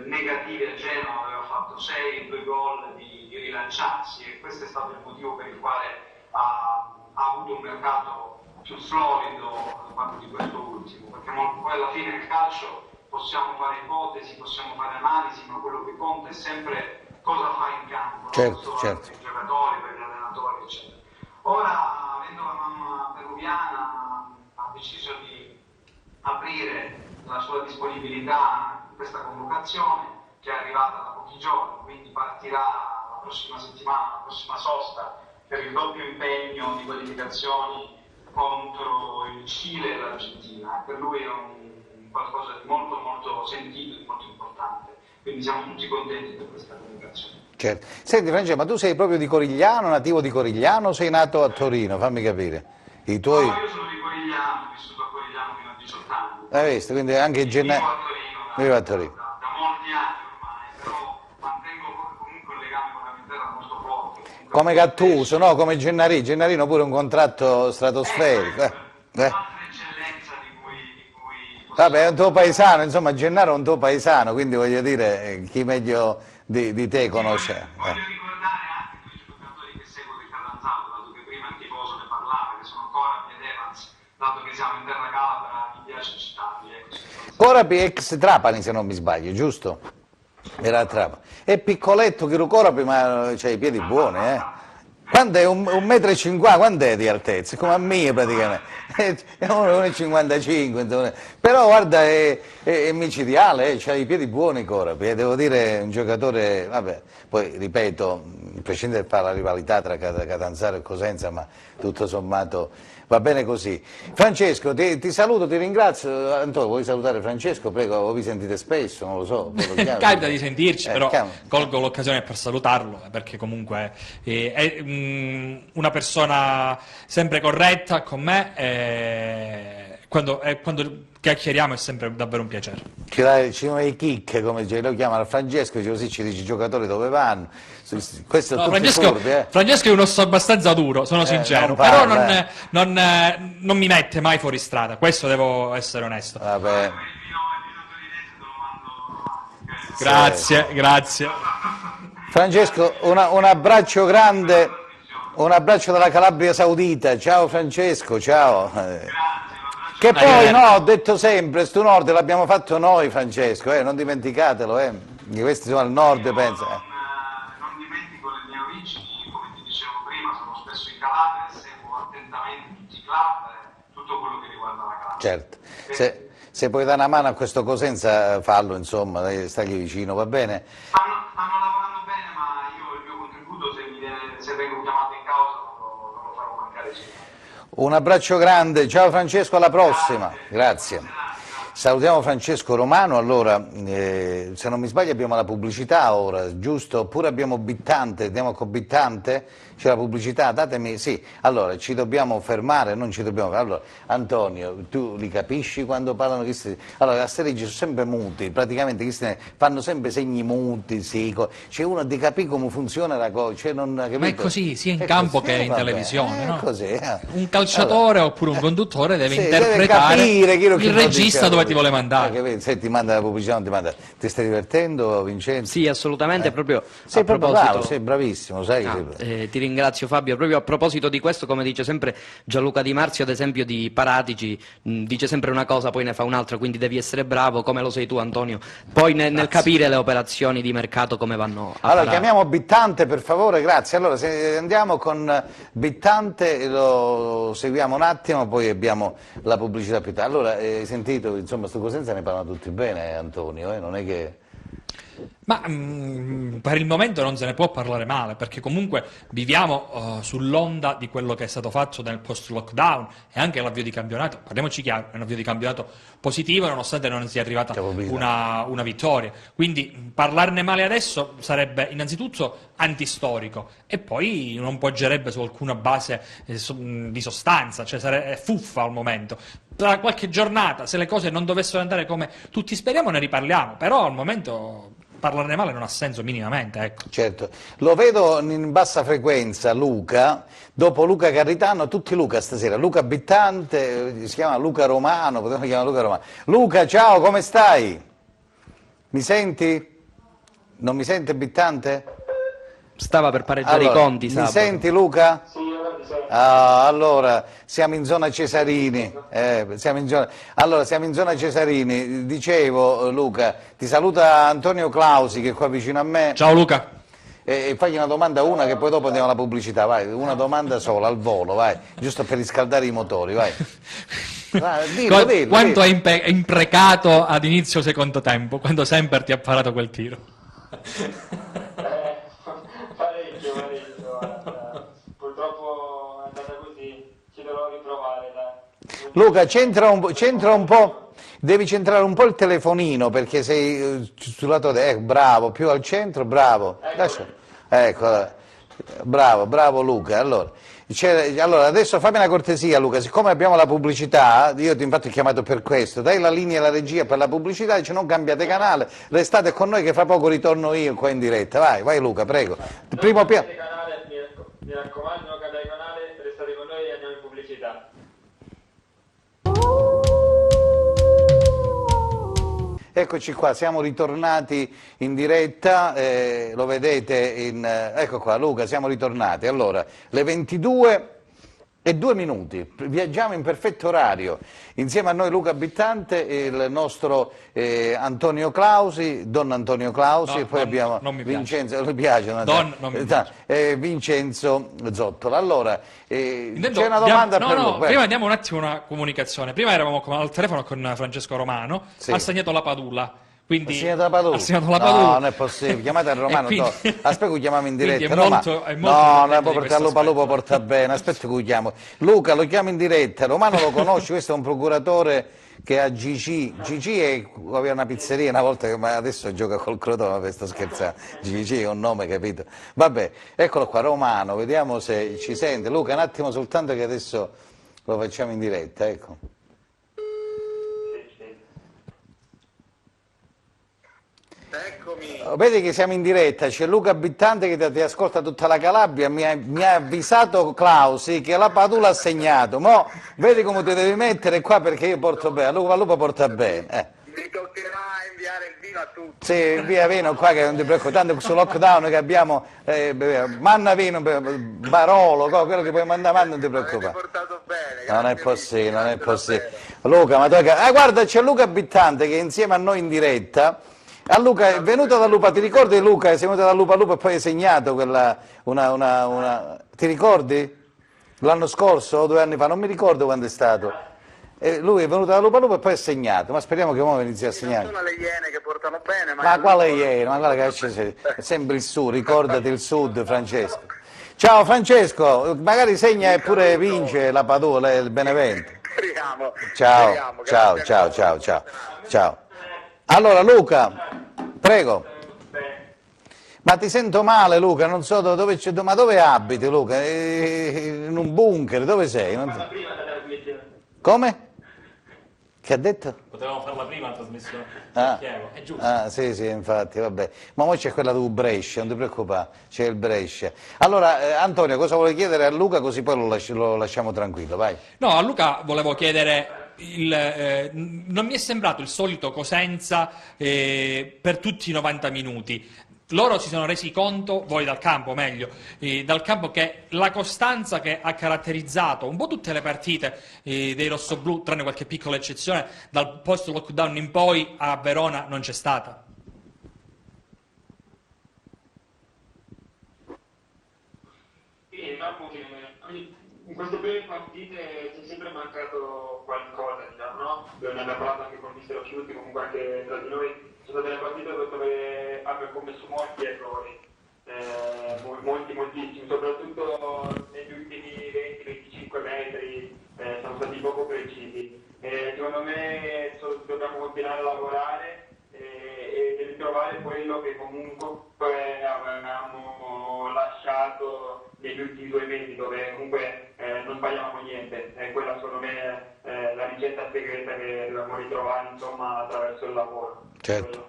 negative a Genova, aveva fatto 6 e 2 gol di rilanciarsi, e questo è stato il motivo per il quale ha avuto un mercato più florido da parte di questo ultimo, perché poi alla fine nel calcio possiamo fare ipotesi, possiamo fare analisi, ma quello che conta è sempre cosa fa in campo, certo. per i giocatori, per gli allenatori, eccetera. Ora, avendo la mamma peruviana, ha deciso di aprire la sua disponibilità in questa convocazione, che è arrivata da pochi giorni, quindi partirà la prossima settimana, la prossima sosta, per il doppio impegno di qualificazioni contro il Cile e l'Argentina. Per lui è qualcosa di molto sentito e molto importante, quindi siamo tutti contenti per questa comunicazione. Certo. Senti Francesco, ma tu sei proprio di Corigliano, nativo di Corigliano, o sei nato a Torino? Fammi capire. I tuoi... No, io sono di Corigliano, ho vissuto a Corigliano fino a 18 anni. Hai visto? Quindi anche Vivo a Vivo a Torino Torino. da molti anni ormai, però mantengo comunque un legame con la mia terra molto forte. Comunque, Come Gattuso, no? Come Gennarino. Gennarino pure un contratto stratosferico. un'altra eccellenza di cui Vabbè, è un tuo paesano, insomma, Gennaro è un tuo paesano, quindi voglio dire, chi meglio di te conosce. Voglio ricordare anche quei giocatori che seguo del Catanzaro, dato che prima il tifoso ne parlava, che sono Corapi ed Evans, dato che siamo in terra calabra, mi piace citarli. Corapi ex Trapani, se non mi sbaglio, giusto? Era a Trapani. È piccoletto che Corapi, ma c'ha i piedi buoni, eh? Quando è 1,50 m, quando è di altezza? Come a mia praticamente. È 1,55 m, però guarda è micidiale, c'ha i piedi buoni Corapi, devo dire è un giocatore, vabbè, poi ripeto, prescindere da la rivalità tra Catanzaro e Cosenza, ma tutto sommato va bene così. Francesco, ti saluto, ti ringrazio. Antonio, vuoi salutare Francesco? Prego, vi sentite spesso, non lo so. Capita di sentirci, però chiamo. colgo l'occasione per salutarlo, perché comunque è una persona sempre corretta con me, e quando chiacchieriamo è sempre davvero un piacere. Ci sono i kick, come lo chiamano Francesco, così ci dici i giocatori dove vanno. Questo No, tutti furbi, Francesco è uno abbastanza duro, sono sincero, non però parla, non mi mette mai fuori strada, questo devo essere onesto. Vabbè. Grazie. Francesco, un abbraccio grande, un abbraccio dalla Calabria Saudita. Ciao Francesco, ciao. Che poi no, ho detto sempre, sto nord l'abbiamo fatto noi Francesco, non dimenticatelo, questi sono al nord, pensa. Non dimentico le mie origini, come ti dicevo prima, sono spesso in Calabria e seguo attentamente tutti i club e tutto quello che riguarda la Calabria. Certo, se puoi dare una mano a questo Cosenza fallo, insomma, stagli vicino, va bene? Stanno lavorando bene, ma io il mio contributo, se vengo chiamato in causa, non lo farò mancare sicuramente. Un abbraccio grande, ciao Francesco, alla prossima, grazie. Salutiamo Francesco Romano, allora, se non mi sbaglio abbiamo la pubblicità ora, giusto? Oppure abbiamo Bittante, andiamo con Bittante? C'è la pubblicità, datemi, sì, allora ci dobbiamo fermare, non ci dobbiamo fermare. Allora, Antonio, tu li capisci quando parlano? Allora, a Sterigi sono sempre muti, praticamente fanno sempre segni muti, sì, cioè uno di capire come funziona la cosa, cioè non, ma è così, sia in campo che in televisione, no? Così, Un calciatore oppure un conduttore deve sì, interpretare deve capire il regista dove ti vuole mandare. Se ti manda la pubblicità, non ti manda. Ti stai divertendo, Vincenzo? Sì, assolutamente, proprio sei a proprio proposito... bravo, sei bravissimo, sai ti ringrazio Fabio, proprio a proposito di questo, come dice sempre Gianluca Di Marzio, ad esempio di Paratici, dice sempre una cosa poi ne fa un'altra, quindi devi essere bravo come lo sei tu Antonio, poi nel capire le operazioni di mercato come vanno a Allora fare. chiamiamo Bittante per favore, grazie. Allora se andiamo con Bittante lo seguiamo un attimo, poi abbiamo la pubblicità più tardi. Allora hai sentito, insomma sto Cosenza ne parlano tutti bene Antonio, non è che... Ma per il momento non se ne può parlare male, perché comunque viviamo sull'onda di quello che è stato fatto nel post-lockdown e anche l'avvio di campionato, parliamoci chiaro, è un avvio di campionato positivo nonostante non sia arrivata una vittoria. Quindi parlarne male adesso sarebbe innanzitutto antistorico e poi non poggerebbe su alcuna base di sostanza, cioè è fuffa al momento. Tra qualche giornata, se le cose non dovessero andare come tutti speriamo, ne riparliamo, però al momento parlarne male non ha senso minimamente, ecco. Certo, lo vedo in bassa frequenza Luca, dopo Luca Carritano, tutti Luca stasera, Luca Bittante, si chiama Luca Romano, potremmo chiamare Luca Romano. Luca, ciao, come stai? Mi senti? Non mi sente Bittante? Stava per pareggiare i conti, mi sabato. senti Luca? Sì, io ti sento. Allora, siamo in zona Cesarini, allora siamo in zona Cesarini, dicevo Luca, ti saluta Antonio Clausi che è qua vicino a me. Ciao Luca. E fagli una domanda una che poi dopo andiamo alla pubblicità, vai, una domanda sola al volo, vai, giusto per riscaldare i motori, vai. Dillo. Quanto hai imprecato ad inizio secondo tempo, quando Semper ti ha parato quel tiro? Parecchio, purtroppo è andata così, ci dovrò riprovare, dai. Luca, centra un po', devi centrare un po' il telefonino perché sei sul lato bravo, più al centro, bravo. Ecco, bravo Luca. Allora, Allora, adesso fammi una cortesia Luca, siccome abbiamo la pubblicità, io ti infatti ho chiamato per questo, dai la linea alla regia per la pubblicità, dice non cambiate canale, restate con noi che fra poco ritorno io qua in diretta, vai Luca, prego. Primo piano. Mi raccomando, non cambiate canale, restate con noi e andiamo in pubblicità. Eccoci qua, siamo ritornati in diretta, lo vedete, ecco qua Luca, siamo ritornati. Allora, le 22:02, viaggiamo in perfetto orario, insieme a noi Luca Bittante e il nostro Antonio Clausi, Don Antonio Clausi, No, e poi abbiamo non mi piace. Vincenzo, mi piace, no? Don non mi piace. Vincenzo Zottola. Allora, Intanto c'è una domanda per Luca. prima andiamo un attimo una comunicazione. Prima eravamo al telefono con Francesco Romano, Sì. ha segnato la Padula. Quindi, Ha segnato la Padula? ha segnato la No, Padula. non è possibile, chiamate il Romano, E quindi- aspetta che chiamiamo in quindi diretta. è molto no, importante non può di portare questo Lupa aspetto. porta bene, aspetta che chiamo. Luca, lo chiamo in diretta, Romano lo conosci, questo è un procuratore che ha Gigi aveva una pizzeria una volta, ma adesso gioca col Crotone, per sto scherzando, Gigi è un nome, capito? Vabbè, eccolo qua, Romano, vediamo se ci sente. Luca, un attimo soltanto che adesso lo facciamo in diretta, ecco. Eccomi. Vedi che siamo in diretta, c'è Luca Bittante che ti ascolta tutta la Calabria, mi ha avvisato Clausi che la Padula ha segnato, mo vedi come ti devi mettere qua perché io porto bene, Lupa porta bene. Mi toccherà inviare il vino a tutti. Sì, via vino qua che non ti preoccupare, tanto sul lockdown che abbiamo, manna vino, Barolo, quello che puoi mandare, non ti preoccupare. Avete portato bene. Non è grazie possibile, mille, non è grazie possibile. davvero. Luca, ma tu guarda, c'è Luca Bittante che è insieme a noi in diretta. A Luca è venuto da Lupa, ti ricordi Luca? Sei venuto da Lupa e poi hai segnato quella, ti ricordi? L'anno scorso o 2 anni fa, non mi ricordo quando è stato. Lui è venuto da Lupa e poi ha segnato, ma speriamo che ora inizi a Non segnare. sono le Iene che portano bene, Ma quale ieri? Ma guarda che c'è sempre il sud, ricordati il sud Francesco. Ciao Francesco, magari segna e pure vince la Padula, il Benevento. Speriamo. Ciao, speriamo, ciao, grazie ciao, a ciao, tutti. ciao, ciao. Allora Luca, prego. Ma ti sento male Luca, non so dove c'è, ma dove abiti Luca? In un bunker, dove sei? Non so. Come? Che ha detto? Potevamo farla prima la trasmissione. Ah. È giusto. Ah, sì, infatti, vabbè. Ma ora c'è quella di Brescia, non ti preoccupare, c'è il Brescia. Allora, Antonio, cosa vuoi chiedere a Luca così poi lo lasciamo tranquillo, vai. No, a Luca volevo chiedere, non mi è sembrato il solito Cosenza per tutti i 90 minuti. Loro si sono resi conto, voi dal campo meglio, dal campo che la costanza che ha caratterizzato un po' tutte le partite dei rossoblù, tranne qualche piccola eccezione, dal post-lockdown in poi a Verona non c'è stata. Sì, diciamo che in queste prime partite c'è sempre mancato qualcosa, diciamo, no? Ne abbiamo parlato anche con il mister Occhiuti, comunque anche tra di noi, sono delle partite dove abbiamo commesso molti errori, moltissimi, soprattutto negli ultimi 20-25 metri, siamo stati poco precisi. Secondo me dobbiamo continuare a lavorare e ritrovare quello che comunque avevamo lasciato negli ultimi 2 mesi, dove comunque non sbagliavamo niente. Quella secondo me è la ricetta segreta che dobbiamo ritrovare, insomma, attraverso il lavoro. Certo.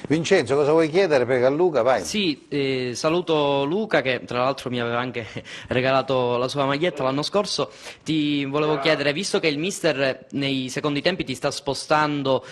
Vincenzo, cosa vuoi chiedere? Prego a Luca, vai. Sì, saluto Luca che tra l'altro mi aveva anche regalato la sua maglietta l'anno scorso. Ti volevo chiedere, visto che il mister nei secondi tempi ti sta spostando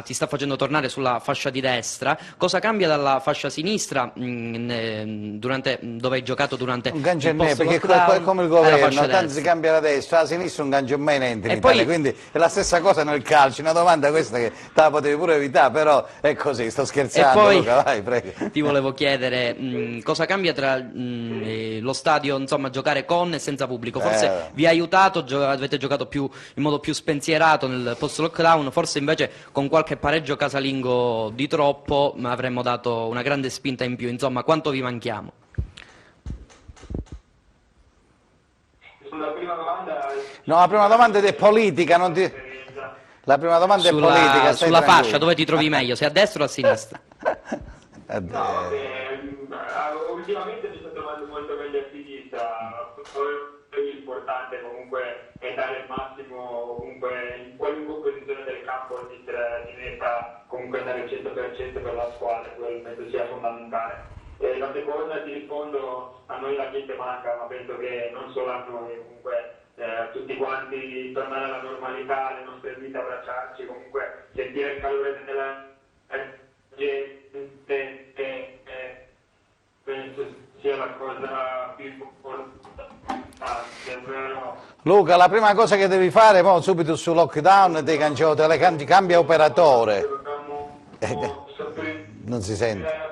ti sta facendo tornare sulla fascia di destra, cosa cambia dalla fascia sinistra dove hai giocato durante Un gancio il in me, perché post-lockdown, è come il alla governo, fascia tanto destra? si cambia la destra, la sinistra un gancio mai niente in E Italia, poi- quindi è la stessa cosa nel calcio, una domanda questa che te la potevi pure evitare, però è così, sto E scherzando poi Luca, vai, prego. ti volevo chiedere cosa cambia tra lo stadio, insomma, giocare con e senza pubblico. Forse vi ha aiutato, avete giocato in modo più spensierato nel post-lockdown, forse invece con qualche pareggio casalingo di troppo avremmo dato una grande spinta in più. Insomma, quanto vi manchiamo? Sulla prima domanda... No, la prima domanda è politica, non ti... La prima domanda è politica, stai Sulla fascia, tranquillo. dove ti trovi meglio, se a destra o a sinistra? No, ultimamente mi sto trovando molto meglio a sinistra, 100% per la squadra, quello penso sia fondamentale. E la seconda, ti rispondo, a noi la gente manca, ma penso che non solo a noi, comunque tutti quanti tornare alla normalità, alle nostre vite, abbracciarci, comunque sentire il calore della gente, penso sia la cosa più importante, vero? Luca, la prima cosa che devi fare, mo, subito su lockdown, cambia operatore. Non si sente.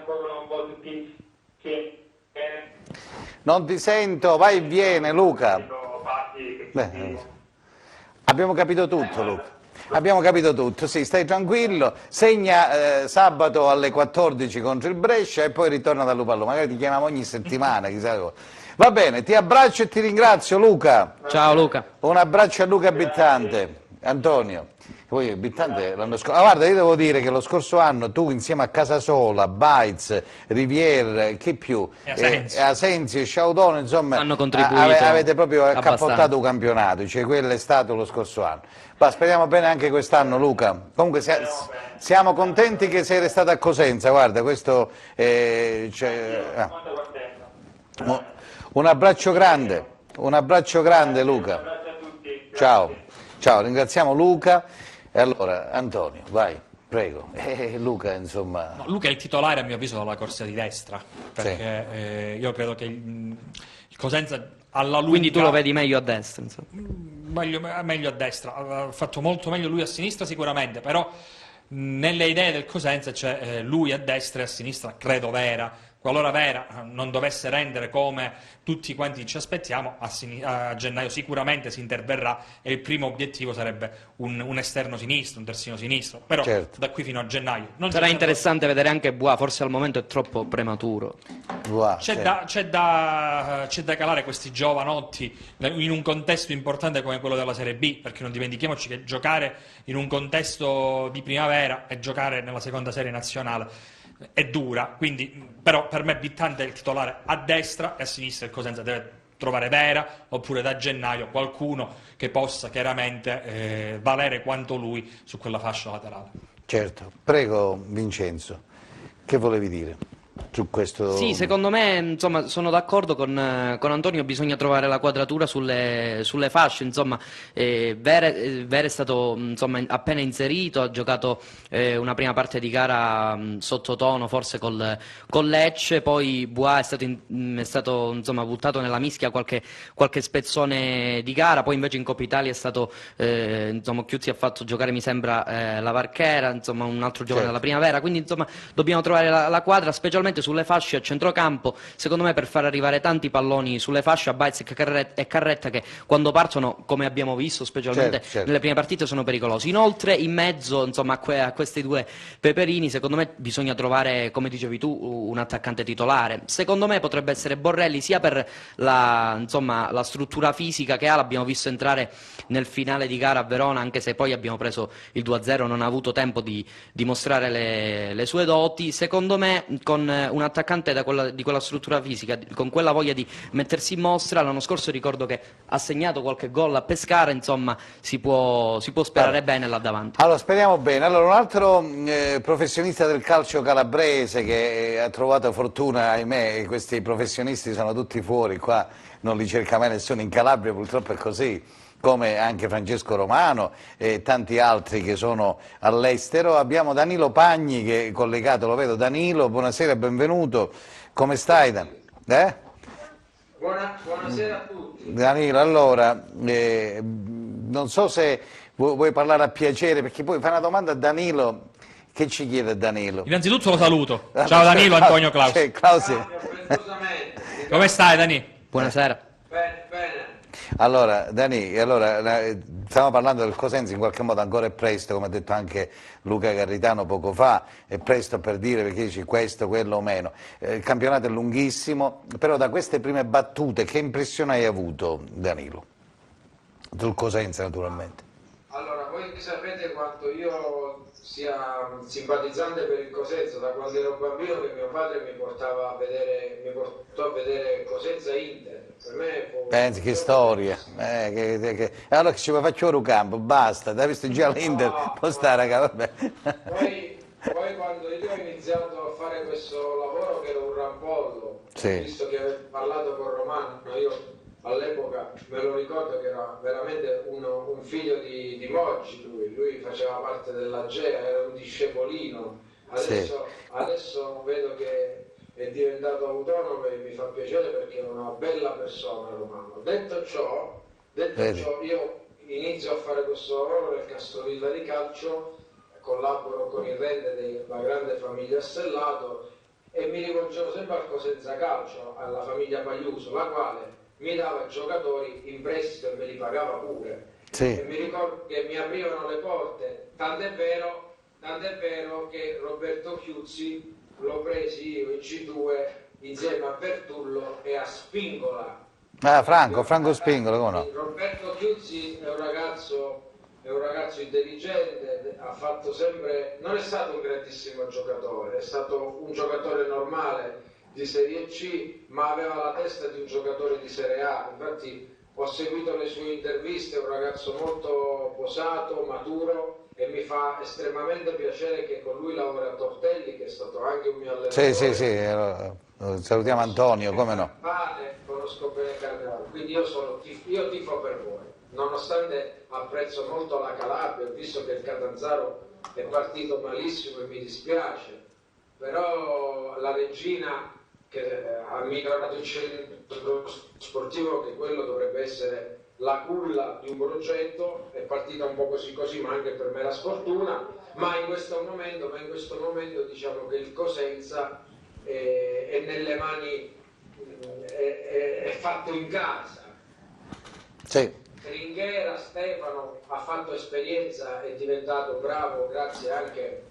Non ti sento, vai e viene Luca. Abbiamo capito tutto Luca, abbiamo capito tutto, sì, stai tranquillo, segna sabato alle 14 contro il Brescia e poi ritorna da Lupallo, magari ti chiamiamo ogni settimana, chissà cosa. Va bene, ti abbraccio e ti ringrazio Luca. Ciao Luca. Un abbraccio a Luca Bittante. Antonio. Poi Bittante l'anno scorso, guarda, io devo dire che lo scorso anno tu insieme a Casasola, Baez, Rivière, chi più? Asensio e Sciaudone, insomma, hanno contribuito avete proprio abbastanza. capottato il campionato, cioè quello è stato lo scorso anno. Ma speriamo bene anche quest'anno Luca. Comunque siamo contenti che sei restato a Cosenza, guarda, questo un abbraccio grande Luca. Ciao, ciao, ringraziamo Luca. E allora, Antonio, vai, prego. Luca, insomma... No, Luca è il titolare, a mio avviso, della corsia di destra, perché io credo che il Cosenza alla lunga... Quindi tu lo vedi meglio a destra, insomma. Meglio a destra, ha fatto molto meglio lui a sinistra sicuramente, però nelle idee del Cosenza c'è lui a destra e a sinistra, credo Vera. Qualora Vera non dovesse rendere come tutti quanti ci aspettiamo, a gennaio sicuramente si interverrà e il primo obiettivo sarebbe un esterno sinistro, un terzino sinistro, però certo, da qui fino a gennaio. Non sarà interessante vedere anche Bois, forse al momento è troppo prematuro. C'è da calare questi giovanotti in un contesto importante come quello della Serie B, perché non dimentichiamoci che giocare in un contesto di primavera e giocare nella seconda serie nazionale è dura, quindi però per me Bittante è il titolare a destra e a sinistra il Cosenza deve trovare Vera oppure da gennaio qualcuno che possa chiaramente valere quanto lui su quella fascia laterale. Certo, prego Vincenzo, che volevi dire su questo? Sì, secondo me, insomma, sono d'accordo con Antonio, bisogna trovare la quadratura sulle fasce, insomma, Vere è stato, insomma, appena inserito, ha giocato una prima parte di gara sottotono, forse col Lecce, poi Bois è stato insomma, buttato nella mischia qualche spezzone di gara, poi invece in Coppa Italia è stato, insomma, Chiuzzi ha fatto giocare, mi sembra, la Varchera, insomma, un altro giovane della primavera, quindi insomma dobbiamo trovare la quadra, specialmente sulle fasce a centrocampo, secondo me per far arrivare tanti palloni sulle fasce a Baez e Carretta che quando partono, come abbiamo visto specialmente nelle prime partite, sono pericolosi. Inoltre in mezzo, insomma, a questi due peperini secondo me bisogna trovare, come dicevi tu, un attaccante titolare. Secondo me potrebbe essere Borrelli, sia per la struttura fisica che ha, l'abbiamo visto entrare nel finale di gara a Verona, anche se poi abbiamo preso il 2-0, non ha avuto tempo di dimostrare le sue doti. Secondo me con un attaccante di quella struttura fisica, con quella voglia di mettersi in mostra, l'anno scorso ricordo che ha segnato qualche gol a Pescara, insomma si può sperare bene là davanti. Allora speriamo bene. Allora un altro professionista del calcio calabrese che ha trovato fortuna, ahimè, questi professionisti sono tutti fuori, qua non li cerca mai nessuno, in Calabria purtroppo è così, come anche Francesco Romano e tanti altri che sono all'estero. Abbiamo Danilo Pagni che è collegato, lo vedo. Danilo, buonasera, benvenuto. Come stai? Buonasera a tutti. Danilo, allora, non so se vuoi parlare a piacere, perché poi fai una domanda a Danilo. Che ci chiede Danilo? Innanzitutto lo saluto. Ciao Danilo, Antonio Clausi. Come stai, Dani? Buonasera. Bene. Allora, Dani, stiamo parlando del Cosenza, in qualche modo ancora è presto, come ha detto anche Luca Garritano poco fa, è presto per dire perché dici questo, quello o meno. Il campionato è lunghissimo, però da queste prime battute che impressione hai avuto, Danilo? Sul Cosenza, naturalmente. Allora, voi sapete quanto io sia simpatizzante per il Cosenza, da quando ero bambino che mio padre mi portò a vedere Cosenza Inter. Per me pensi che storia, allora che ci faccio ora un campo, basta, hai visto già l'Inter, può stare, vabbè. Poi quando io iniziato a fare questo lavoro che era un rampollo, Sì. visto che avevo parlato con Romano, io all'epoca me lo ricordo che era veramente un figlio di Moggi, lui faceva parte dell'Agea, era un discepolino, adesso vedo che è diventato autonomo e mi fa piacere perché è una bella persona Romano. Detto ciò, io inizio a fare questo lavoro nel Castrovilla di Calcio, collaboro con il Rende della grande famiglia Stellato e mi rivolgevo sempre al Cosenza Calcio, alla famiglia Pagliuso, la quale mi dava giocatori in prestito e me li pagava pure. Sì. E mi ricordo che mi aprivano le porte, tant'è vero che Roberto Chiuzzi l'ho presi io in C2 insieme a Bertullo e a Spingola. Ah, Franco Spingola, come no? Roberto Chiuzzi è un ragazzo intelligente, ha fatto sempre, non è stato un grandissimo giocatore, è stato un giocatore normale di Serie C, ma aveva la testa di un giocatore di Serie A. Infatti ho seguito le sue interviste, è un ragazzo molto posato, maturo, e mi fa estremamente piacere che con lui lavora a Tortelli, che è stato anche un mio allenatore. Sì, salutiamo Antonio, come no? Conosco bene Carnevale, quindi io tifo per voi, nonostante apprezzo molto la Calabria, ho visto che il Catanzaro è partito malissimo e mi dispiace, però la Regina, che ha migliorato il centro sportivo, che quello dovrebbe essere la culla di un progetto, è partita un po' così, ma anche per me la sfortuna, ma in questo momento diciamo che il Cosenza è nelle mani, è fatto in casa. Sì. Ringhera, Stefano ha fatto esperienza, è diventato bravo grazie anche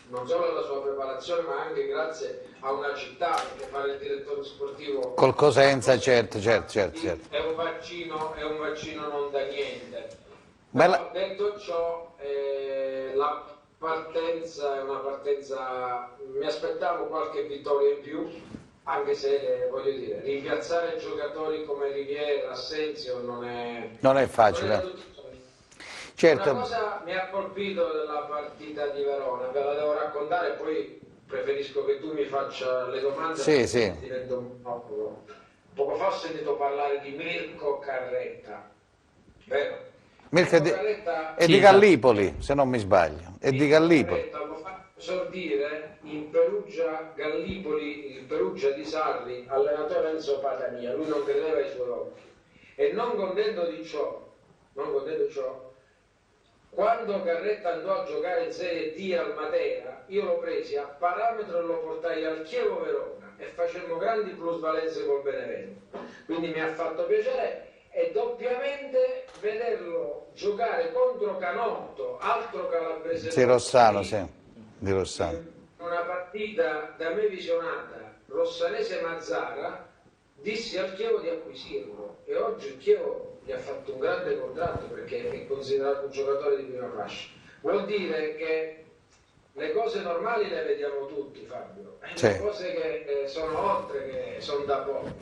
non solo alla sua preparazione ma anche grazie a una città, perché fare il direttore sportivo Col Cosenza, certo. è un vaccino non da niente. Però, detto ciò, la partenza è una partenza, mi aspettavo qualche vittoria in più, anche se voglio dire, rimpiazzare giocatori come Riviera, Assenzio non è facile. Certo. Una cosa mi ha colpito della partita di Verona, ve la devo raccontare e poi preferisco che tu mi faccia le domande. Sì. Divento un po'. Poco fa ho sentito parlare di Mirko Carretta, vero? Mirko Carretta è di Gallipoli, se non mi sbaglio, è di Gallipoli. Carretta lo fa esordire in Perugia Gallipoli, il Perugia di Sarri, allenatore Enzo Patania, lui non credeva ai suoi occhi. E non contento di ciò, quando Carretta andò a giocare in Serie D al Matera, io lo presi a parametro e lo portai al Chievo Verona e facemmo grandi plusvalenze col Benevento. Quindi mi ha fatto piacere e doppiamente vederlo giocare contro Canotto, altro calabrese. Sì, Rossano, sì, di Rossano. Una partita da me visionata, Rossanese Mazzara, dissi al Chievo di acquisirlo e oggi il Chievo gli ha fatto un grande contratto perché è considerato un giocatore di prima fascia. Vuol dire che le cose normali le vediamo tutti, Fabio, le cose che sono oltre, che sono da poco.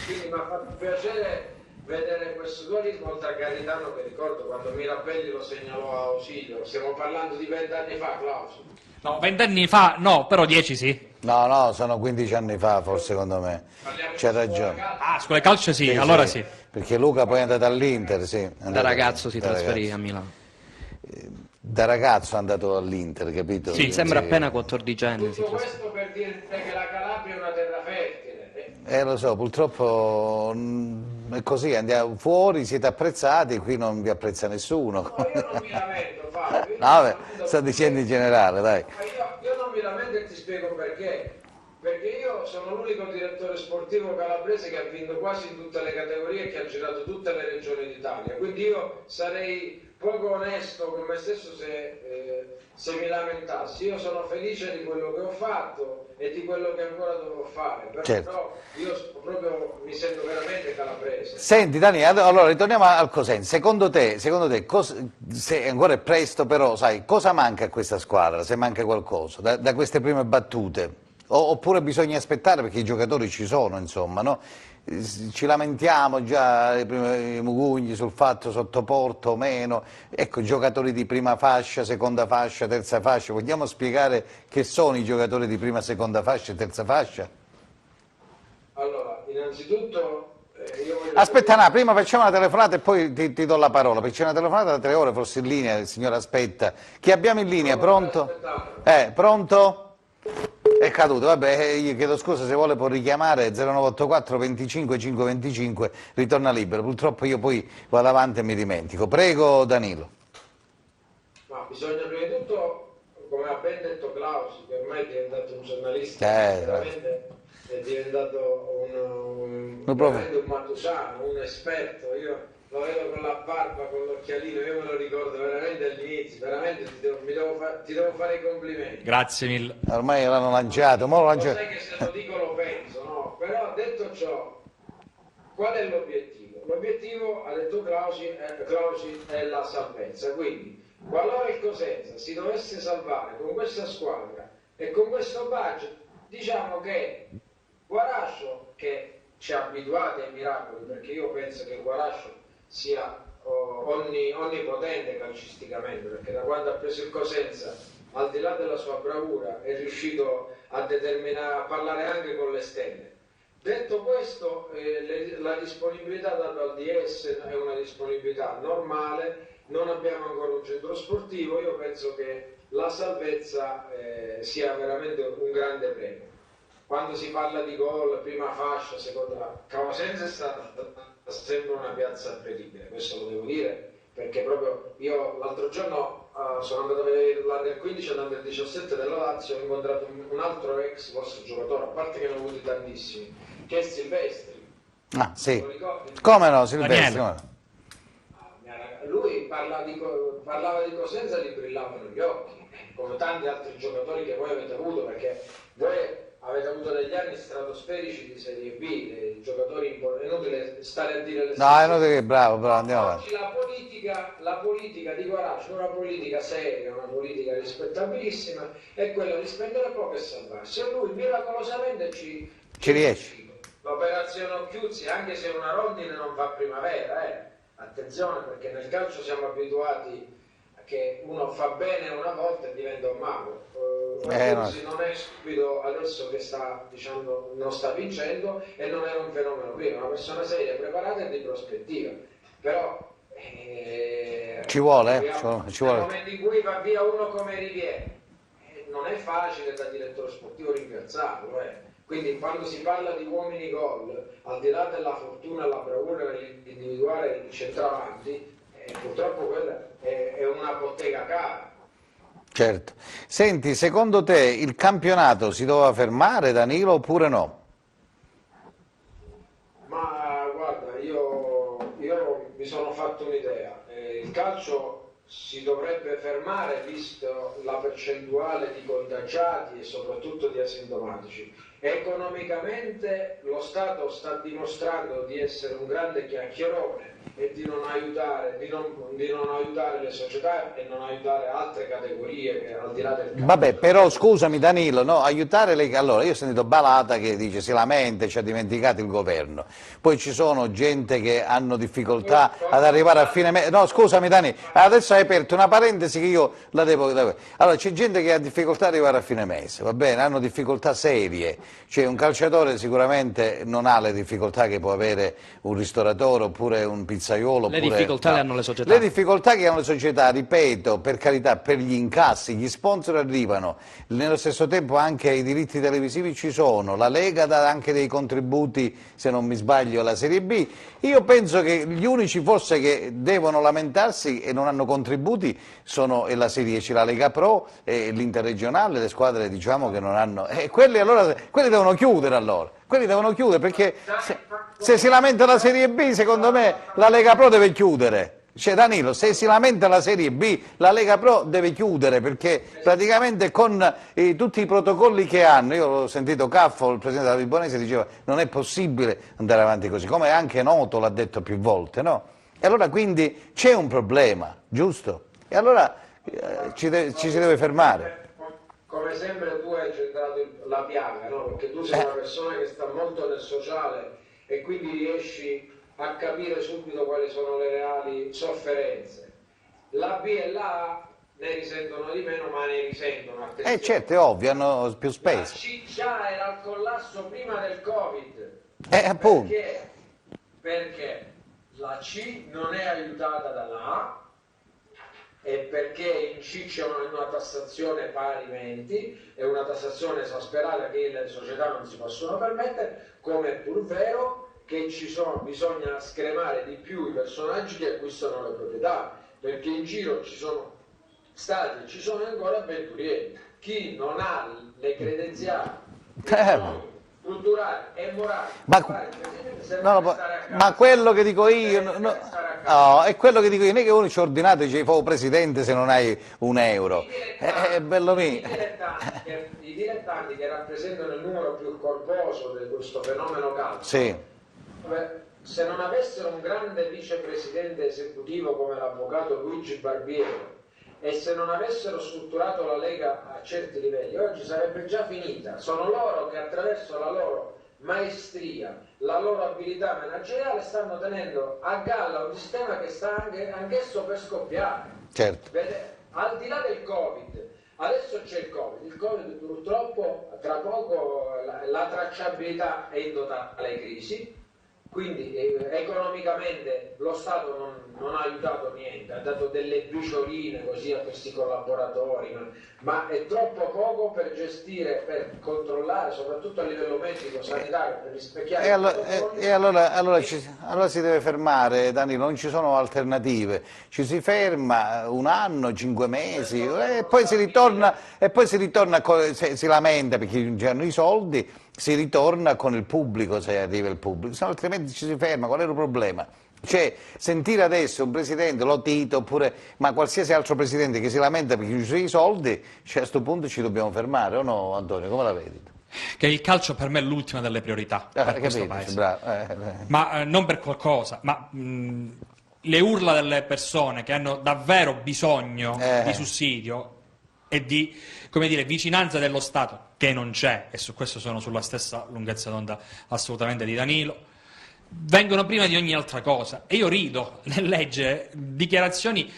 Quindi mi ha fatto piacere vedere questo dualismo, oltre a Garitano che ricordo quando Mirabelli lo segnalò a Ausilio. Stiamo parlando di 20 anni fa, Claudio. No, 20 anni fa no, però 10 sì. No, sono 15 anni fa forse, secondo me. C'è ragione. Ah, scuola calcio sì, allora sì. Perché Luca poi è andato all'Inter, sì. Da ragazzo si trasferì a Milano. Da ragazzo è andato all'Inter, capito? Sì, sembra appena 14 anni. Tutto questo per dire che la Calabria è una terra fertile. Lo so, purtroppo è così, andiamo fuori, siete apprezzati, qui non vi apprezza nessuno. No, io non mi lamento, Fabio. Vabbè, sto dicendo in generale, dai. Io non mi lamento e ti spiego perché. Perché io sono l'unico direttore sportivo calabrese che ha vinto quasi in tutte le categorie e che ha girato tutte le regioni d'Italia. Quindi io sarei poco onesto con me stesso se mi lamentassi. Io sono felice di quello che ho fatto e di quello che ancora dovrò fare. Però io proprio mi sento veramente calabrese. Senti Daniele, allora ritorniamo al Cosenza. Secondo te se ancora è presto, però sai, cosa manca a questa squadra, se manca qualcosa, da queste prime battute? Oppure bisogna aspettare perché i giocatori ci sono, insomma, no? Ci lamentiamo già i mugugni sul fatto sottoporto o meno, ecco, giocatori di prima fascia, seconda fascia, terza fascia, vogliamo spiegare che sono i giocatori di prima, seconda fascia e terza fascia? Allora, innanzitutto io voglio... Aspetta, no, prima facciamo una telefonata e poi ti do la parola, perché c'è una telefonata da 3 ore, forse in linea, il signore aspetta. Chi abbiamo in linea, pronto? Pronto? È caduto, vabbè, io chiedo scusa, se vuole può richiamare 0984 25 525, ritorna libero, purtroppo io poi vado avanti e mi dimentico. Prego Danilo. Ma bisogna prima di tutto, come ha ben detto Clausi, che ormai è diventato un giornalista, veramente è diventato veramente un matusano, un esperto, io lo vedo con la barba, con l'occhialino, io me lo ricordo veramente all'inizio, veramente ti devo fare i complimenti. Grazie mille. Ormai l'hanno lanciato, mo lo lanciato. Sai che se lo dico lo penso, no? Però detto ciò, qual è l'obiettivo? L'obiettivo, ha detto Clausi, è la salvezza, quindi qualora il Cosenza si dovesse salvare con questa squadra e con questo budget, diciamo che Guarascio, che ci ha abituati ai miracoli, perché io penso che Guarascio sia onnipotente calcisticamente, perché da quando ha preso il Cosenza, al di là della sua bravura, è riuscito a parlare anche con le stelle. Detto questo, la disponibilità data al DS è una disponibilità normale, non abbiamo ancora un centro sportivo, io penso che la salvezza sia veramente un grande premio. Quando si parla di gol, prima fascia, seconda, Cosenza è stata sempre una piazza incredibile, questo lo devo dire, perché proprio io l'altro giorno sono andato a vedere l'Under 15 e l'Under 17 della Lazio, ho incontrato un altro ex vostro giocatore, a parte che ne ho avuti tantissimi, che è Silvestri. Ah, sì. Come no, Silvestri? Lui parlava di Cosenza e gli brillavano gli occhi, come tanti altri giocatori che voi avete avuto, perché voi avete avuto degli anni stratosferici di Serie B, giocatori importanti, è inutile stare a dire le stesse. No, è inutile che bravo, andiamo avanti. Oggi la politica di Guarascio è una politica seria, una politica rispettabilissima, è quella di spendere poco e salvarsi. E lui miracolosamente ci riesce. L'operazione Occhiuzzi, anche se una rondine non fa primavera, attenzione, perché nel calcio siamo abituati che uno fa bene una volta e diventa un mago. Occhiuzzi non è stupido adesso che non sta vincendo e non era un fenomeno prima, una persona seria, preparata e di prospettiva. Però ci vuole. Nel momento in cui va via uno come Riviere, non è facile da direttore sportivo rimpiazzarlo. Quindi quando si parla di uomini gol, al di là della fortuna e la bravura individuale il centravanti, purtroppo quella è una bottega cara. Certo. Senti, secondo te il campionato si doveva fermare, Danilo, oppure no? Ma guarda, io mi sono fatto un'idea. Il calcio si dovrebbe fermare visto la percentuale di contagiati e soprattutto di asintomatici. Economicamente lo Stato sta dimostrando di essere un grande chiacchierone e di non aiutare le società e non aiutare altre categorie che al di là del calcio. Vabbè, però scusami Danilo, no, aiutare le... Allora, io ho sentito Balata che dice si lamenta, ci ha dimenticato il governo. Poi ci sono gente che hanno difficoltà ad arrivare a fine mese. No, scusami Danilo, adesso hai aperto una parentesi che io la devo... Allora, c'è gente che ha difficoltà ad arrivare a fine mese, va bene? Hanno difficoltà serie. Cioè un calciatore sicuramente non ha le difficoltà che può avere un ristoratore oppure un pizzaiolo. Le difficoltà le hanno le società. Le difficoltà che hanno le società, ripeto, per carità, per gli incassi, gli sponsor arrivano, nello stesso tempo anche i diritti televisivi ci sono, la Lega dà anche dei contributi, se non mi sbaglio, alla Serie B. Io penso che gli unici forse che devono lamentarsi e non hanno contributi sono la Serie C, la Lega Pro e l'Interregionale, le squadre diciamo che non hanno... quelli devono chiudere allora, quelli devono chiudere perché se si lamenta la Serie B secondo me la Lega Pro deve chiudere. Cioè Danilo, se si lamenta la Serie B, la Lega Pro deve chiudere perché praticamente con tutti i protocolli che hanno, io l'ho sentito Caffo, il presidente della Vibonese, diceva non è possibile andare avanti così, come anche Noto l'ha detto più volte, no? E allora quindi c'è un problema, giusto? E allora ci si deve fermare. Come sempre tu hai centrato la piaga, no? Perché tu sei una persona che sta molto nel sociale e quindi riesci a capire subito quali sono le reali sofferenze. La B e la A ne risentono di meno, ma ne risentono. Certo, è ovvio, hanno più La spese. C già era al collasso prima del Covid. Appunto. Perché la C non è aiutata dalla A e perché in C c'è una tassazione parimenti e una tassazione esasperata che le società non si possono permettere, come è pur vero che bisogna scremare di più i personaggi che acquistano le proprietà, perché in giro ci sono stati e ci sono ancora avventurieri. Chi non ha le credenziali culturali e morali ma quello che dico io no, è quello che dico io, non è che uno ci ha ordinato e ci fa presidente se non hai un euro, è bello mio. I dilettanti che rappresentano il numero più corposo di questo fenomeno calcio, sì. Se non avessero un grande vicepresidente esecutivo come l'avvocato Luigi Barbiero e se non avessero strutturato la Lega a certi livelli, oggi sarebbe già finita. Sono loro che attraverso la loro maestria, la loro abilità manageriale stanno tenendo a galla un sistema che sta anch'esso per scoppiare. Certo. Al di là del Covid, adesso c'è il Covid purtroppo tra poco la tracciabilità è indotta alle crisi, quindi economicamente lo Stato non ha aiutato niente, ha dato delle bricioline così a questi collaboratori, ma è troppo poco per gestire, per controllare, soprattutto a livello medico, sanitario, per rispecchiare allora si deve fermare, Danilo, non ci sono alternative, ci si ferma un anno, 5 mesi e poi si ritorna, si lamenta perché non c'hanno i soldi, si ritorna con il pubblico se arriva il pubblico, se no altrimenti ci si ferma. Qual è il problema? Cioè, sentire adesso un presidente, lo Tito, oppure ma qualsiasi altro presidente che si lamenta perché ci sono i soldi, cioè, a questo punto ci dobbiamo fermare, o no, Antonio? Come la vedi? Che il calcio per me è l'ultima delle priorità per questo paese. Ma non per qualcosa, ma le urla delle persone che hanno davvero bisogno di sussidio e di, come dire, vicinanza dello Stato, che non c'è, e su questo sono sulla stessa lunghezza d'onda assolutamente di Danilo, vengono prima di ogni altra cosa. E io rido nel leggere dichiarazioni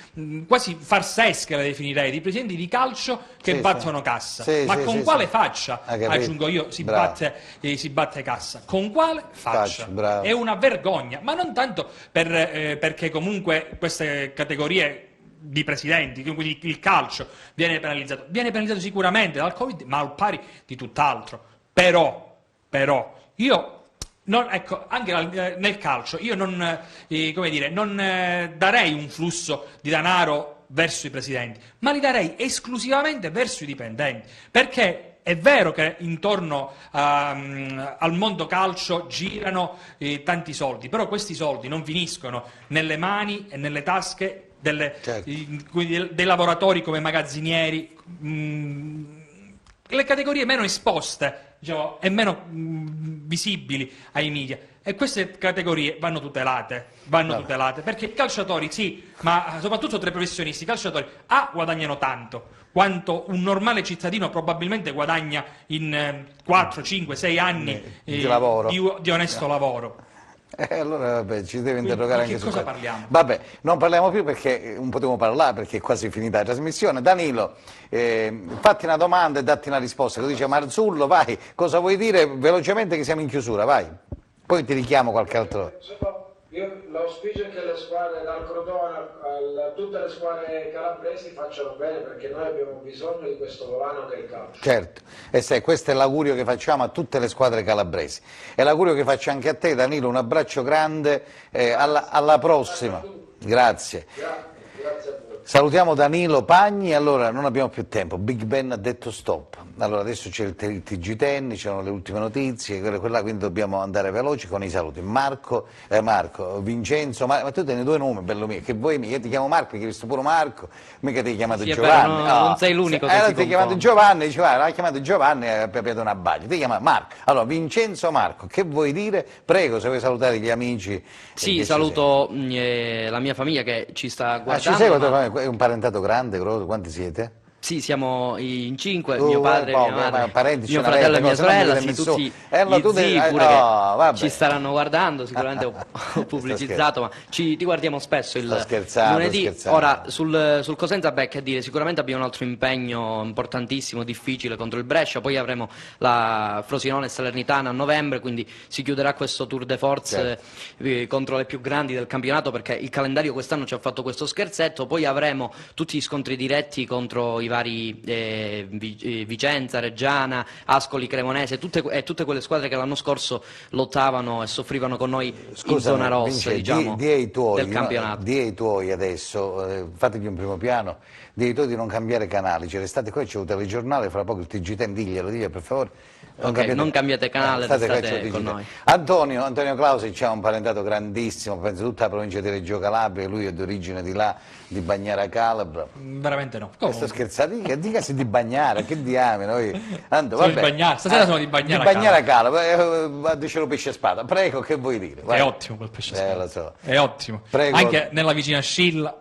quasi farsesche, le definirei, di presidenti di calcio che battono cassa. Ma con quale faccia, aggiungo io, si batte cassa? Con quale faccia? È una vergogna, ma non tanto perché comunque queste categorie di presidenti, quindi il calcio viene penalizzato sicuramente dal Covid, ma al pari di tutt'altro. Però io ecco, anche nel calcio io non darei un flusso di denaro verso i presidenti, ma li darei esclusivamente verso i dipendenti, perché è vero che intorno al mondo calcio girano tanti soldi, però questi soldi non finiscono nelle mani e nelle tasche dei lavoratori come magazzinieri, le categorie meno esposte, diciamo, e meno visibili ai media. E queste categorie vanno tutelate, perché i calciatori sì, ma soprattutto tra i professionisti, i calciatori guadagnano tanto, quanto un normale cittadino probabilmente guadagna in 4, 5, 6 anni di onesto lavoro. Allora vabbè, ci deve interrogare anche su cosa questo. parliamo? Vabbè, non parliamo più perché non potevo parlare, perché è quasi finita la trasmissione. Danilo, fatti una domanda e datti una risposta. Lo dice Marzullo, vai, cosa vuoi dire velocemente che siamo in chiusura, vai. Poi ti richiamo qualche altro. Io l'auspicio è che le squadre dal Crotone a tutte le squadre calabresi facciano bene, perché noi abbiamo bisogno di questo volano che è il calcio. Certo, e sai, questo è l'augurio che facciamo a tutte le squadre calabresi. E l'augurio che faccio anche a te, Danilo, un abbraccio grande, alla prossima. Grazie. Grazie a voi. Salutiamo Danilo Pagni. Allora, non abbiamo più tempo, Big Ben ha detto stop. Allora adesso c'è il TG Tennis, c'erano le ultime notizie, quella, quindi dobbiamo andare veloci con i saluti. Marco, Vincenzo, ma tu te ne due nomi, bello mio, che vuoi, io ti chiamo Marco, perché hai visto pure Marco, mica ti hai chiamato Giovanni. Non sei l'unico che ti hai chiamato Giovanni, diceva, l'ha chiamato Giovanni e ha piato una baglia, ti chiama Marco. Allora, Vincenzo Marco, che vuoi dire? Prego, se vuoi salutare gli amici. Sì, saluto la mia famiglia che ci sta guardando. Ci segue, è un parentato grande, quanti siete? Sì, siamo in 5, mio padre, mia madre, parenti mio ce fratello e n'avete, mia no, se no sorella, mi sì, viene tutti su. Allora gli tu zii devi- pure no, che vabbè. ci staranno guardando, sicuramente ho pubblicizzato, ma ti guardiamo spesso Sto il scherzando, lunedì. scherzando. Ora, sul Cosenza, beh, che dire, sicuramente abbiamo un altro impegno importantissimo, difficile contro il Brescia, poi avremo la Frosinone e Salernitana a novembre, quindi si chiuderà questo tour de force contro le più grandi del campionato, perché il calendario quest'anno ci ha fatto questo scherzetto, poi avremo tutti gli scontri diretti contro i vari Vicenza, Reggiana, Ascoli, Cremonese, tutte quelle squadre che l'anno scorso lottavano e soffrivano con noi in zona rossa, Vince, diciamo, di ai tuoi, del campionato. di ai tuoi adesso, fategli un primo piano, di ai tuoi di non cambiare canali, cioè restate qua, c'è un telegiornale, fra poco il TG10, diglielo per favore. Non cambiate canale, state qua, restate c'è il con TG10. noi. Antonio Clausi c'ha un parentato grandissimo, penso tutta la provincia di Reggio Calabria, lui è d'origine di là, di Bagnara Calabra. Veramente no. Sto scherzando, dicasi di Bagnara, che diamine, Sono di Bagnara, stasera sono di Bagnara Di Bagnara Calabra, dicelo pesce spada, prego, che vuoi dire? Vai. È ottimo quel pesce spada. Lo so. È ottimo. Prego. Anche nella vicina Scilla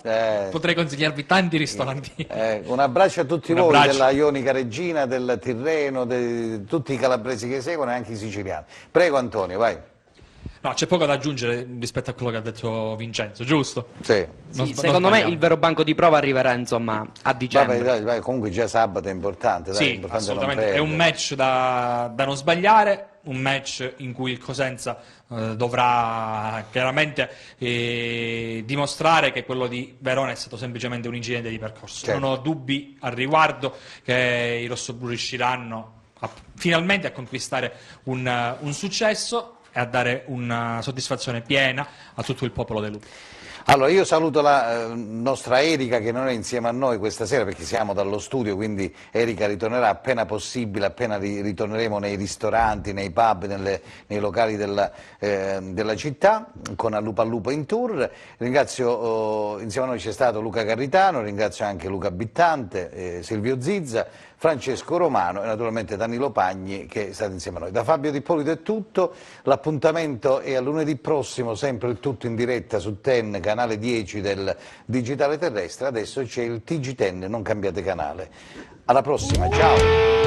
potrei consigliarvi tanti ristoranti. Un abbraccio a tutti Un voi abbraccio. della Ionica Regina, del Tirreno, di tutti i calabresi che seguono e anche i siciliani. Prego Antonio, vai. No, c'è poco da aggiungere rispetto a quello che ha detto Vincenzo, giusto? Sì. Secondo me il vero banco di prova arriverà, insomma, a dicembre. Vabbè, comunque già sabato è importante, dai, è Sì, importante assolutamente. non È un match da non sbagliare, un match in cui il Cosenza dovrà chiaramente dimostrare che quello di Verona è stato semplicemente un incidente di percorso. Certo. Non ho dubbi al riguardo che i rossoblù riusciranno finalmente a conquistare un successo e a dare una soddisfazione piena a tutto il popolo del Lupo. Allora io saluto la nostra Erika che non è insieme a noi questa sera perché siamo dallo studio, quindi Erika ritornerà appena possibile, appena ritorneremo nei ristoranti, nei pub, nei locali della città con A Lupo in tour. Ringrazio, insieme a noi c'è stato Luca Carritano, ringrazio anche Luca Bittante, Silvio Zizza, Francesco Romano e naturalmente Danilo Pagni che è stato insieme a noi. Da Fabio Di Polito è tutto, l'appuntamento è a lunedì prossimo, sempre il tutto in diretta su TEN, canale 10 del digitale terrestre, adesso c'è il TG10, non cambiate canale. Alla prossima, ciao!